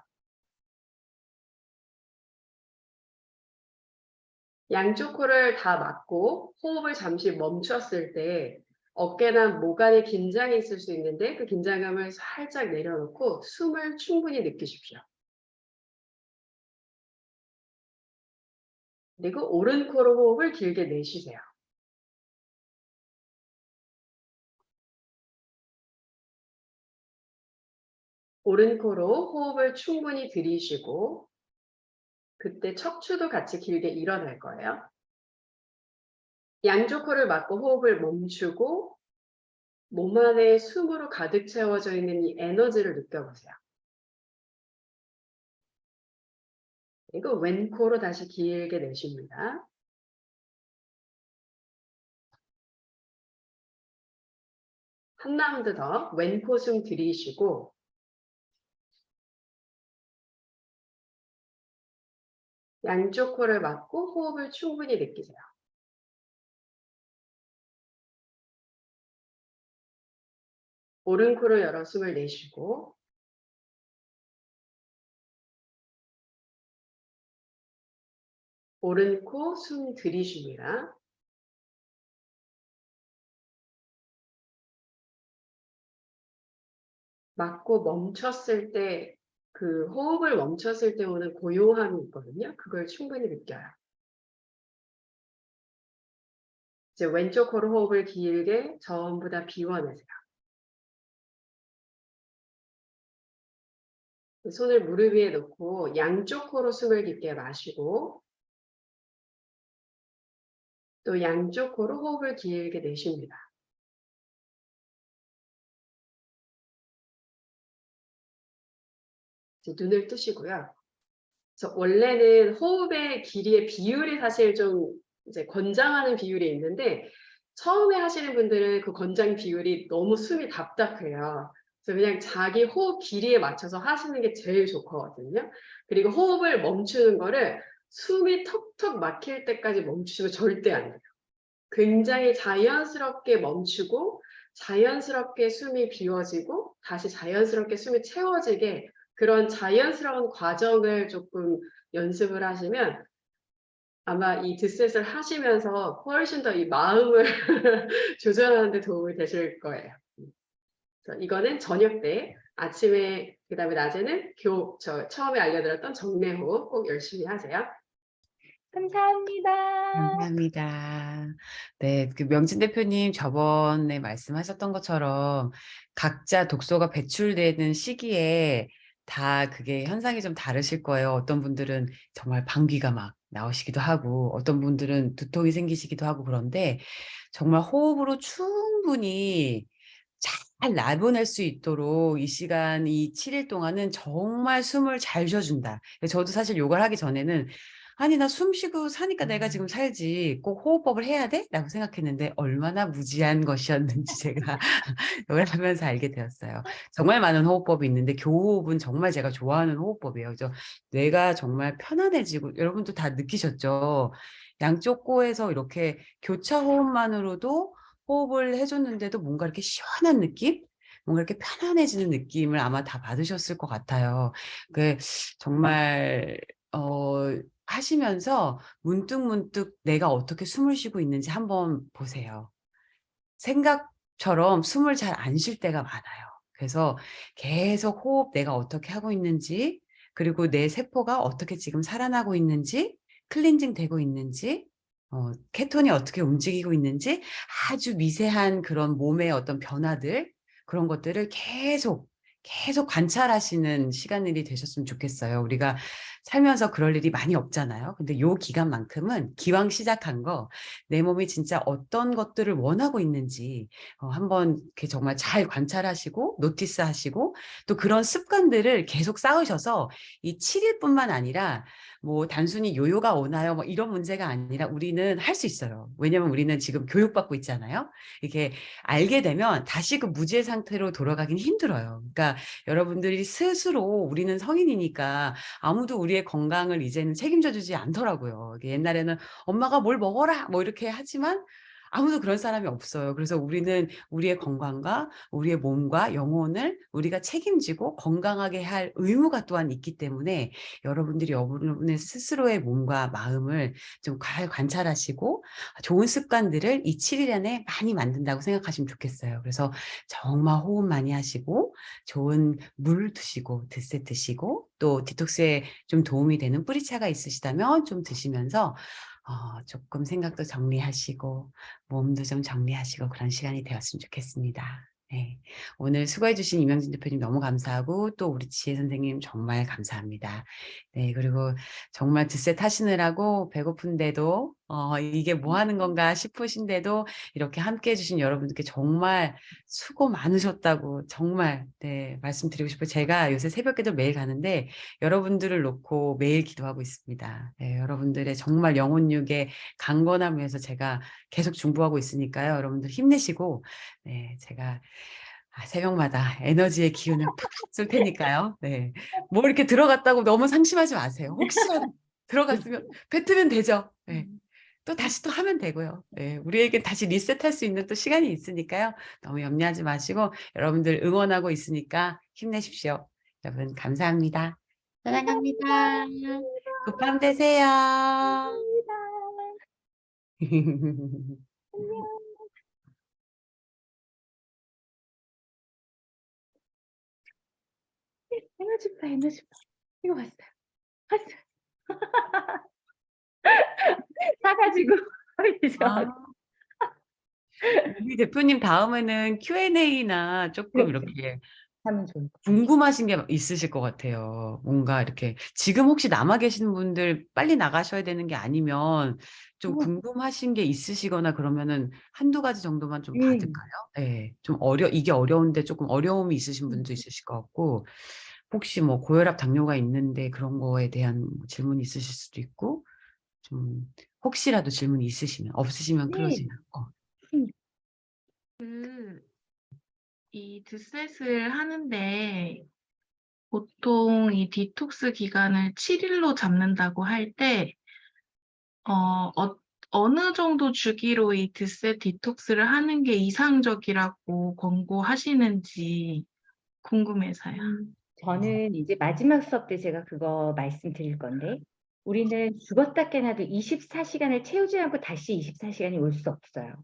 양쪽 코를 다 막고 호흡을 잠시 멈췄을 때 어깨나 목 안에 긴장이 있을 수 있는데 그 긴장감을 살짝 내려놓고 숨을 충분히 느끼십시오. 그리고 오른 코로 호흡을 길게 내쉬세요. 오른 코로 호흡을 충분히 들이쉬고 그때 척추도 같이 길게 일어날 거예요. 양쪽 코를 막고 호흡을 멈추고 몸 안에 숨으로 가득 채워져 있는 이 에너지를 느껴보세요. 그리고 왼 코로 다시 길게 내쉽니다. 한 라운드 더 왼 코 숨 들이쉬고 양쪽 코를 막고 호흡을 충분히 느끼세요. 오른 코로 열어 숨을 내쉬고 오른 코 숨 들이쉽니다. 막고 멈췄을 때 그 호흡을 멈췄을 때 오는 고요함이 있거든요. 그걸 충분히 느껴요. 이제 왼쪽 코로 호흡을 길게 전부 다 비워내세요. 손을 무릎 위에 놓고 양쪽 코로 숨을 깊게 마시고 또 양쪽 코로 호흡을 길게 내쉽니다. 이제 눈을 뜨시고요. 그래서 원래는 호흡의 길이의 비율이 사실 좀 이제 권장하는 비율이 있는데 처음에 하시는 분들은 그 권장 비율이 너무 숨이 답답해요. 그래서 그냥 자기 호흡 길이에 맞춰서 하시는 게 제일 좋거든요. 그리고 호흡을 멈추는 거를 숨이 턱턱 막힐 때까지 멈추시면 절대 안 돼요. 굉장히 자연스럽게 멈추고 자연스럽게 숨이 비워지고 다시 자연스럽게 숨이 채워지게 그런 자연스러운 과정을 조금 연습을 하시면 아마 이 드셋을 하시면서 훨씬 더 이 마음을 조절하는 데 도움이 되실 거예요. 그래서 이거는 저녁 때, 아침에 그다음에 낮에는 처음에 알려드렸던 정내호흡 꼭 열심히 하세요. 감사합니다. 감사합니다. 네, 그 명진 대표님 저번에 말씀하셨던 것처럼 각자 독소가 배출되는 시기에 다 그게 현상이 좀 다르실 거예요. 어떤 분들은 정말 방귀가 막 나오시기도 하고 어떤 분들은 두통이 생기시기도 하고 그런데 정말 호흡으로 충분히 잘 나보낼 수 있도록 이 시간, 이 7일 동안은 정말 숨을 잘 쉬어준다. 저도 사실 요가를 하기 전에는 아니, 나 숨 쉬고 사니까 내가 지금 살지. 꼭 호흡법을 해야 돼? 라고 생각했는데 얼마나 무지한 것이었는지 제가 요가를 하면서 알게 되었어요. 정말 많은 호흡법이 있는데 교호흡은 정말 제가 좋아하는 호흡법이에요. 그래서 뇌가 정말 편안해지고 여러분도 다 느끼셨죠? 양쪽 코에서 이렇게 교차 호흡만으로도 호흡을 해줬는데도 뭔가 이렇게 시원한 느낌? 뭔가 이렇게 편안해지는 느낌을 아마 다 받으셨을 것 같아요. 그 정말 하시면서 문득문득 내가 어떻게 숨을 쉬고 있는지 한번 보세요. 생각처럼 숨을 잘 안 쉴 때가 많아요. 그래서 계속 호흡 내가 어떻게 하고 있는지, 그리고 내 세포가 어떻게 지금 살아나고 있는지, 클렌징 되고 있는지, 케톤이 어떻게 움직이고 있는지 아주 미세한 그런 몸의 어떤 변화들, 그런 것들을 계속 관찰하시는 시간들이 되셨으면 좋겠어요. 우리가 살면서 그럴 일이 많이 없잖아요. 근데 요 기간만큼은 기왕 시작한 거, 내 몸이 진짜 어떤 것들을 원하고 있는지 한번 이렇게 정말 잘 관찰하시고 노티스하시고 또 그런 습관들을 계속 쌓으셔서 이 7일뿐만 아니라 뭐 단순히 요요가 오나요? 뭐 이런 문제가 아니라 우리는 할 수 있어요. 왜냐면 우리는 지금 교육받고 있잖아요. 이렇게 알게 되면 다시 그 무지의 상태로 돌아가긴 힘들어요. 그러니까 여러분들이 스스로 우리는 성인이니까 아무도 우리의 건강을 이제는 책임져 주지 않더라고요. 옛날에는 엄마가 뭘 먹어라 뭐 이렇게 하지만 아무도 그런 사람이 없어요. 그래서 우리는 우리의 건강과 우리의 몸과 영혼을 우리가 책임지고 건강하게 할 의무가 또한 있기 때문에 여러분들이 여러분의 스스로의 몸과 마음을 좀 잘 관찰하시고 좋은 습관들을 이 7일 안에 많이 만든다고 생각하시면 좋겠어요. 그래서 정말 호흡 많이 하시고 좋은 물 드시고 드세 드시고 또 디톡스에 좀 도움이 되는 뿌리차가 있으시다면 좀 드시면서 조금 생각도 정리하시고 몸도 좀 정리하시고 그런 시간이 되었으면 좋겠습니다. 네. 오늘 수고해 주신 이명진 대표님 너무 감사하고 또 우리 지혜 선생님 정말 감사합니다. 네, 그리고 정말 드셋 하시느라고 배고픈데도 이게 뭐 하는 건가 싶으신데도 이렇게 함께 해주신 여러분들께 정말 수고 많으셨다고 정말 네, 말씀드리고 싶어요. 제가 요새 새벽기도 매일 가는데 여러분들을 놓고 매일 기도하고 있습니다. 네, 여러분들의 정말 영혼육의 강건함을 위해서 제가 계속 중보하고 있으니까요. 여러분들 힘내시고 네, 제가 새벽마다 에너지의 기운을 팍팍 쏠 테니까요. 네. 뭐 이렇게 들어갔다고 너무 상심하지 마세요. 혹시라도 들어갔으면 뱉으면 되죠. 네. 또 다시 또 하면 되고요. 네. 우리에게 다시 리셋할 수 있는 또 시간이 있으니까요. 너무 염려하지 마시고 여러분들 응원하고 있으니까 힘내십시오. 여러분 감사합니다. 사랑합니다. 굿밤 되세요. 감사합니다. 안녕. 에너지파, 에너지파. 이거 봤어요. 봤어요. 사가지고 이제 아. 우리 대표님 다음에는 Q&A나 조금 네. 이렇게 하면 좋을 것 같아요. 궁금하신 게 있으실 것 같아요. 뭔가 이렇게 지금 혹시 남아 계시는 분들 빨리 나가셔야 되는 게 아니면 좀 어. 궁금하신 게 있으시거나 그러면은 한두 가지 정도만 좀 음. 받을까요? 예. 좀 이게 어려운데 조금 어려움이 있으신 분도 있으실 것 같고, 혹시 뭐 고혈압, 당뇨가 있는데 그런 거에 대한 뭐 질문이 있으실 수도 있고, 좀 혹시라도 질문이 있으시면, 없으시면 네. 클로징. 이 드셋을 하는데 보통 이 디톡스 기간을 7일로 잡는다고 할 때, 어느 정도 주기로 이 드셋 디톡스를 하는 게 이상적이라고 권고하시는지 궁금해서요. 저는 이제 마지막 수업 때 제가 그거 말씀드릴 건데, 우리는 죽었다 깨나도 24시간을 채우지 않고 다시 24시간이 올 수 없어요.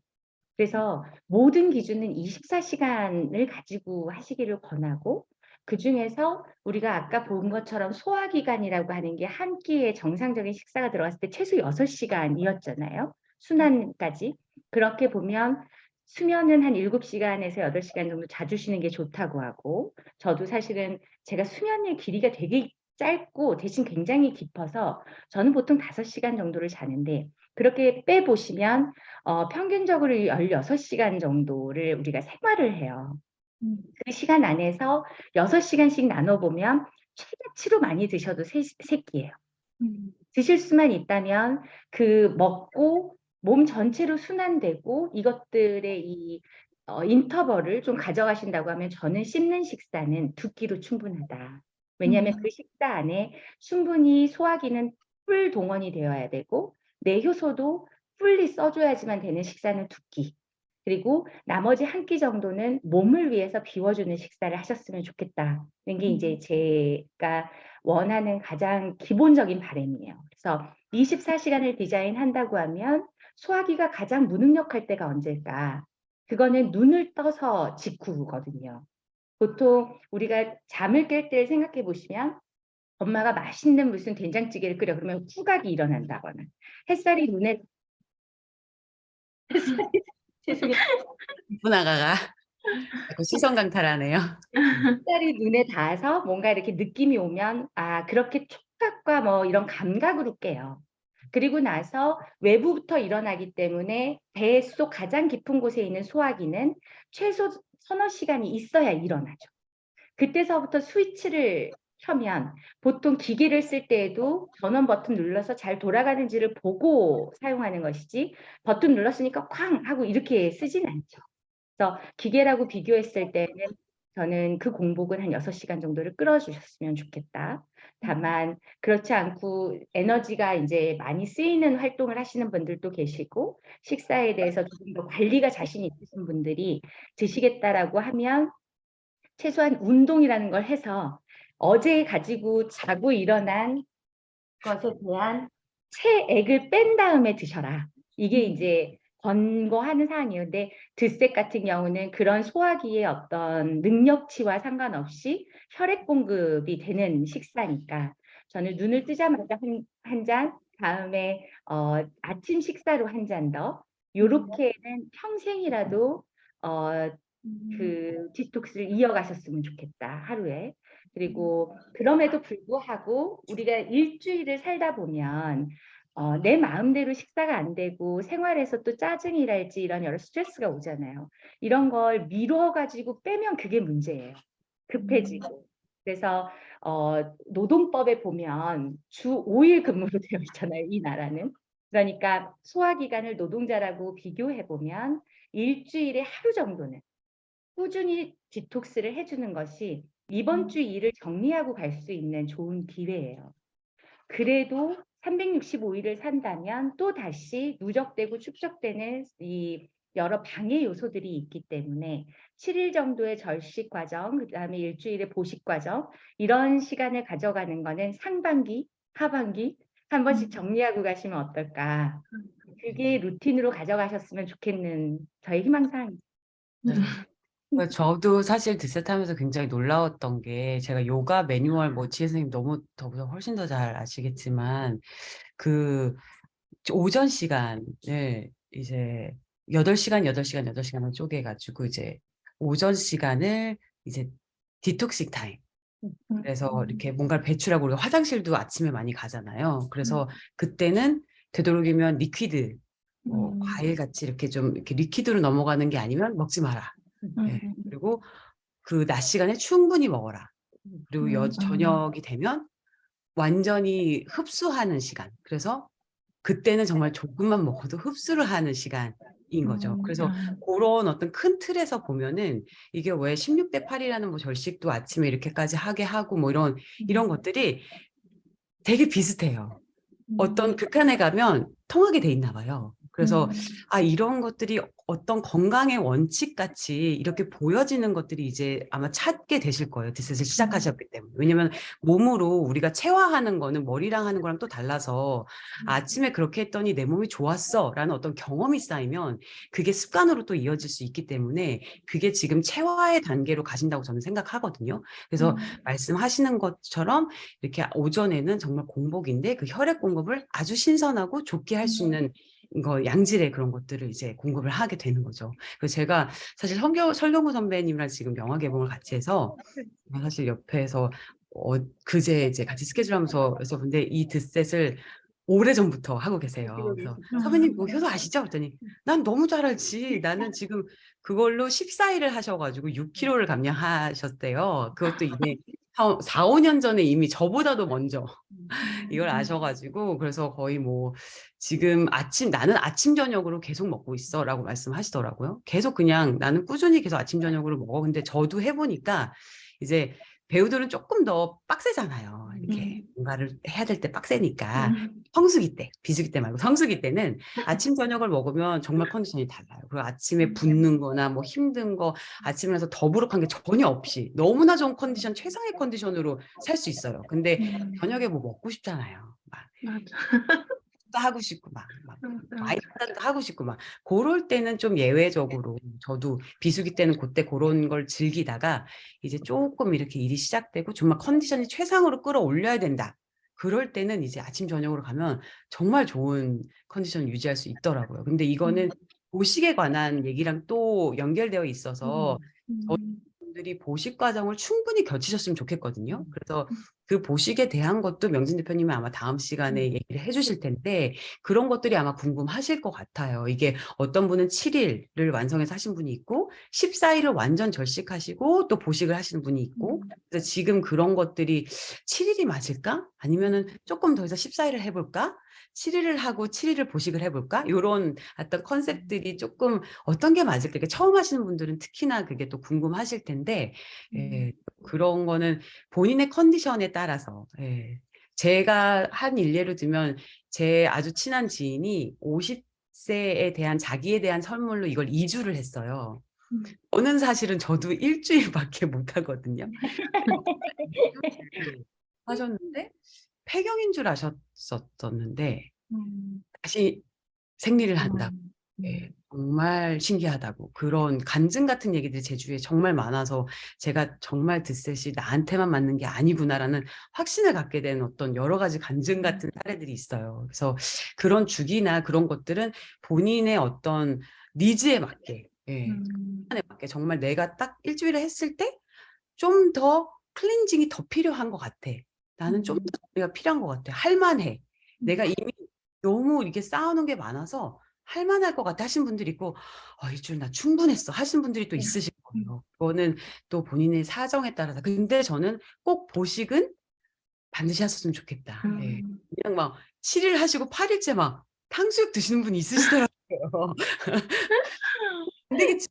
그래서 모든 기준은 24시간을 가지고 하시기를 권하고, 그중에서 우리가 아까 본 것처럼 소화기관이라고 하는 게 한 끼에 정상적인 식사가 들어갔을 때 최소 6시간이었잖아요. 순환까지. 그렇게 보면 수면은 한 7시간에서 8시간 정도 자주 쉬는 게 좋다고 하고, 저도 사실은 제가 수면의 길이가 되게 짧고 대신 굉장히 깊어서 저는 보통 5시간 정도를 자는데, 그렇게 빼보시면 평균적으로 16시간 정도를 우리가 생활을 해요. 그 시간 안에서 6시간씩 나눠보면 최대치로 많이 드셔도 세 끼예요. 드실 수만 있다면 그 먹고 몸 전체로 순환되고 이것들의 이 인터벌을 좀 가져가신다고 하면 저는 씹는 식사는 2끼로 충분하다. 왜냐하면 그 식사 안에 충분히 소화기는 풀 동원이 되어야 되고 내 효소도 풀리 써줘야지만 되는 식사는 2끼. 그리고 나머지 한 끼 정도는 몸을 위해서 비워주는 식사를 하셨으면 좋겠다는 게 이제 제가 원하는 가장 기본적인 바람이에요. 그래서 24시간을 디자인한다고 하면 소화기가 가장 무능력할 때가 언제일까? 그거는 눈을 떠서 직후거든요. 보통 우리가 잠을 깰 때 생각해 보시면 엄마가 맛있는 무슨 된장찌개를 끓여 그러면 후각이 일어난다거나 햇살이 눈에 죄송해요. 이쁘나가가 자꾸 시선 강탈하네요. 햇살이 눈에 닿아서 뭔가 이렇게 느낌이 오면 그렇게 촉각과 뭐 이런 감각으로 깨요. 그리고 나서 외부부터 일어나기 때문에 배 속 가장 깊은 곳에 있는 소화기는 최소 서너 시간이 있어야 일어나죠. 그때서부터 스위치를 켜면 보통 기계를 쓸 때에도 전원 버튼 눌러서 잘 돌아가는지를 보고 사용하는 것이지 버튼 눌렀으니까 쾅 하고 이렇게 쓰진 않죠. 그래서 기계라고 비교했을 때는 저는 그 공복은 한 6시간 정도를 끌어주셨으면 좋겠다. 다만 그렇지 않고 에너지가 이제 많이 쓰이는 활동을 하시는 분들도 계시고 식사에 대해서 조금 더 관리가 자신 있으신 분들이 드시겠다라고 하면 최소한 운동이라는 걸 해서 어제 가지고 자고 일어난 것에 대한 체액을 뺀 다음에 드셔라. 이게 이제 권고하는 사항이에요. 근데 드셋 같은 경우는 그런 소화기의 어떤 능력치와 상관없이 혈액 공급이 되는 식사니까 저는 눈을 뜨자마자 한 잔, 다음에 아침 식사로 한 잔 더, 요렇게는 평생이라도 그 디톡스를 이어가셨으면 좋겠다, 하루에. 그리고 그럼에도 불구하고 우리가 일주일을 살다 보면 내 마음대로 식사가 안 되고 생활에서 또 짜증이랄지 이런 여러 스트레스가 오잖아요. 이런 걸 미뤄가지고 빼면 그게 문제예요. 급해지고. 그래서 노동법에 보면 주 5일 근무로 되어 있잖아요, 이 나라는. 그러니까 소화기간을 노동자라고 비교해 보면 일주일에 하루 정도는 꾸준히 디톡스를 해주는 것이 이번 주 일을 정리하고 갈 수 있는 좋은 기회예요. 그래도 365일을 산다면 또 다시 누적되고 축적되는 이 여러 방해 요소들이 있기 때문에 7일 정도의 절식 과정, 그다음에 일주일의 보식 과정, 이런 시간을 가져가는 거는 상반기, 하반기 한 번씩 정리하고 가시면 어떨까? 그게 루틴으로 가져가셨으면 좋겠는 저의 희망사항입니다. 네. 저도 사실 드셋하면서 굉장히 놀라웠던 게, 제가 요가 매뉴얼 뭐 지혜 선생님 너무 더보다 훨씬 더 잘 아시겠지만 그 오전 시간을 이제 8시간, 8시간, 8시간을 쪼개가지고 이제 오전 시간을 이제 디톡식 타임. 그래서 이렇게 뭔가를 배출하고 우리가 화장실도 아침에 많이 가잖아요. 그래서 그때는 되도록이면 리퀴드, 과일같이 이렇게 좀 이렇게 리퀴드로 넘어가는 게 아니면 먹지 마라. 예. 그리고 그 낮 시간에 충분히 먹어라. 그리고 저녁이 되면 완전히 흡수하는 시간. 그래서 그때는 정말 조금만 먹어도 흡수를 하는 시간인 거죠. 그래서 고런 어떤 큰 틀에서 보면은 이게 왜 16대 8이라는 뭐 절식도 아침에 이렇게까지 하게 하고 뭐 이런 것들이 되게 비슷해요. 어떤 극한에 가면 통하게 돼 있나 봐요. 그래서 이런 것들이 어떤 건강의 원칙같이 이렇게 보여지는 것들이 이제 아마 찾게 되실 거예요. 디셋을 시작하셨기 때문에. 왜냐면 몸으로 우리가 체화하는 거는 머리랑 하는 거랑 또 달라서 아침에 그렇게 했더니 내 몸이 좋았어라는 어떤 경험이 쌓이면 그게 습관으로 또 이어질 수 있기 때문에 그게 지금 체화의 단계로 가신다고 저는 생각하거든요. 그래서 말씀하시는 것처럼 이렇게 오전에는 정말 공복인데 그 혈액 공급을 아주 신선하고 좋게 할 수 있는 양질의 그런 것들을 이제 공급을 하게 되는 거죠. 그래서 제가 사실 설경구 선배님이랑 지금 영화 개봉을 같이 해서 사실 옆에서 그제 이제 같이 스케줄하면서 여쭤본데 이 드셋을 오래전부터 하고 계세요. 그래서 선배님 뭐 효도 아시죠? 그랬더니 난 너무 잘 알지. 나는 지금 그걸로 14일을 하셔가지고 6kg를 감량하셨대요. 그것도 이게 4, 5년 전에 이미 저보다도 먼저 이걸 아셔가지고 그래서 거의 뭐 지금 나는 아침 저녁으로 계속 먹고 있어라고 말씀하시더라고요. 계속 그냥 나는 꾸준히 계속 아침 저녁으로 먹어. 근데 저도 해보니까 이제 배우들은 조금 더 빡세잖아요. 이렇게 뭔가를 해야 될 때 빡세니까 성수기 때, 비수기 때 말고 성수기 때는 아침 저녁을 먹으면 정말 컨디션이 달라요. 그리고 아침에 붓는 거나 뭐 힘든 거 아침에 나서 더부룩한 게 전혀 없이 너무나 좋은 컨디션, 최상의 컨디션으로 살 수 있어요. 근데 저녁에 뭐 먹고 싶잖아요. 막 맞아. 하고 싶고 막 와인 한잔도 하고 싶고 막 그럴 때는 좀 예외적으로 저도 비수기 때는 그때 그런 걸 즐기다가 이제 조금 이렇게 일이 시작되고 정말 컨디션이 최상으로 끌어올려야 된다. 그럴 때는 이제 아침 저녁으로 가면 정말 좋은 컨디션을 유지할 수 있더라고요. 근데 이거는 보식에 관한 얘기랑 또 연결되어 있어서 분들이 보식 과정을 충분히 거치셨으면 좋겠거든요. 그래서 그 보식에 대한 것도 명진 대표님은 아마 다음 시간에 얘기를 해주실 텐데 그런 것들이 아마 궁금하실 것 같아요. 이게 어떤 분은 7일을 완성해서 하신 분이 있고 14일을 완전 절식하시고 또 보식을 하시는 분이 있고 그래서 지금 그런 것들이 7일이 맞을까? 아니면은 조금 더 해서 14일을 해볼까? 7일을 하고 7일을 보식을 해볼까? 이런 어떤 컨셉들이 조금 어떤 게 맞을까? 그러니까 처음 하시는 분들은 특히나 그게 또 궁금하실 텐데 그런 거는 본인의 컨디션에 따라서 제가 한 일례로 들면 제 아주 친한 지인이 50세에 대한 자기에 대한 선물로 이걸 2주를 했어요. 저는 사실은 저도 일주일밖에 못 하거든요. 하셨는데 폐경인 줄 아셨었는데 다시 생리를 한다고. 정말 신기하다고. 그런 간증 같은 얘기들이 제 주위에 정말 많아서 제가 정말 드셋이 나한테만 맞는 게 아니구나라는 확신을 갖게 된 어떤 여러 가지 간증 같은 사례들이 있어요. 그래서 그런 주기나 그런 것들은 본인의 어떤 니즈에 맞게, 시간에 맞게 정말 내가 딱 일주일에 했을 때 좀 더 클렌징이 더 필요한 것 같아. 나는 좀 더 정리가 필요한 것 같아. 할만해. 내가 이미 너무 이렇게 쌓아놓은 게 많아서 할만할 것 같아 하신 분들이 있고 일주일 나 충분했어 하신 분들이 또 있으실 거예요. 그거는 또 본인의 사정에 따라서. 근데 저는 꼭 보식은 반드시 하셨으면 좋겠다. 그냥 막 7일 하시고 8일째 막 탕수육 드시는 분이 있으시더라고요. 안 되겠죠.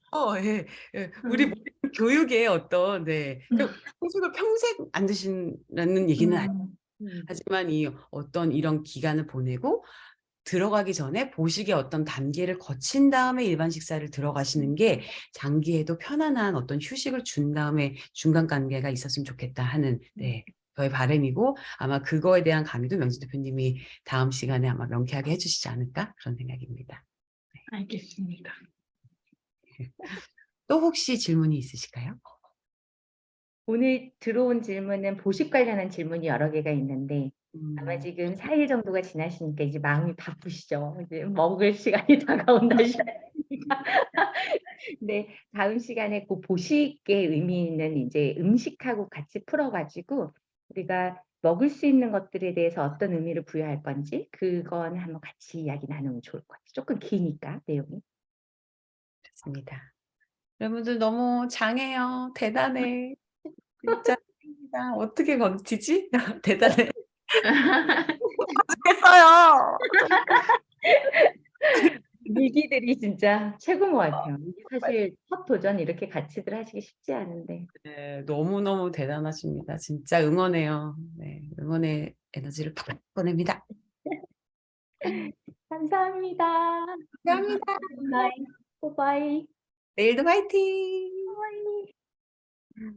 우리 모든 교육의 어떤 탕수육을 평생 안 드신다는 얘기는 아니에요. 하지만 이 어떤 이런 기간을 보내고 들어가기 전에 보식의 어떤 단계를 거친 다음에 일반 식사를 들어가시는 게 장기에도 편안한 어떤 휴식을 준 다음에 중간 단계가 있었으면 좋겠다 하는 저의 바람이고 아마 그거에 대한 강의도 명진 대표님이 다음 시간에 아마 명쾌하게 해주시지 않을까 그런 생각입니다. 알겠습니다. 또 혹시 질문이 있으실까요? 오늘 들어온 질문은 보식 관련한 질문이 여러 개가 있는데 아마 지금 4일 정도가 지나시니까 이제 마음이 바쁘시죠. 이제 먹을 시간이 다가온다. 네, 다음 시간에 그 보식의 의미는 이제 음식하고 같이 풀어가지고 우리가 먹을 수 있는 것들에 대해서 어떤 의미를 부여할 건지 그건 한번 같이 이야기 나누면 좋을 것 같아요. 조금 기니까 내용이. 좋습니다. 여러분들 너무 장해요. 대단해. 진짜 짱이다. 어떻게 버티지? 대단해. 죽겠어요. 미기들이 진짜 최고인 것 같아요. 이게 사실 첫 도전 이렇게 같이들 하시기 쉽지 않은데. 네, 너무너무 대단하십니다. 진짜 응원해요. 네, 응원의 에너지를 팍팍 보냅니다. 감사합니다. 감사합니다. 굿나잇. 바이바이. 내일도 화이팅! 바이.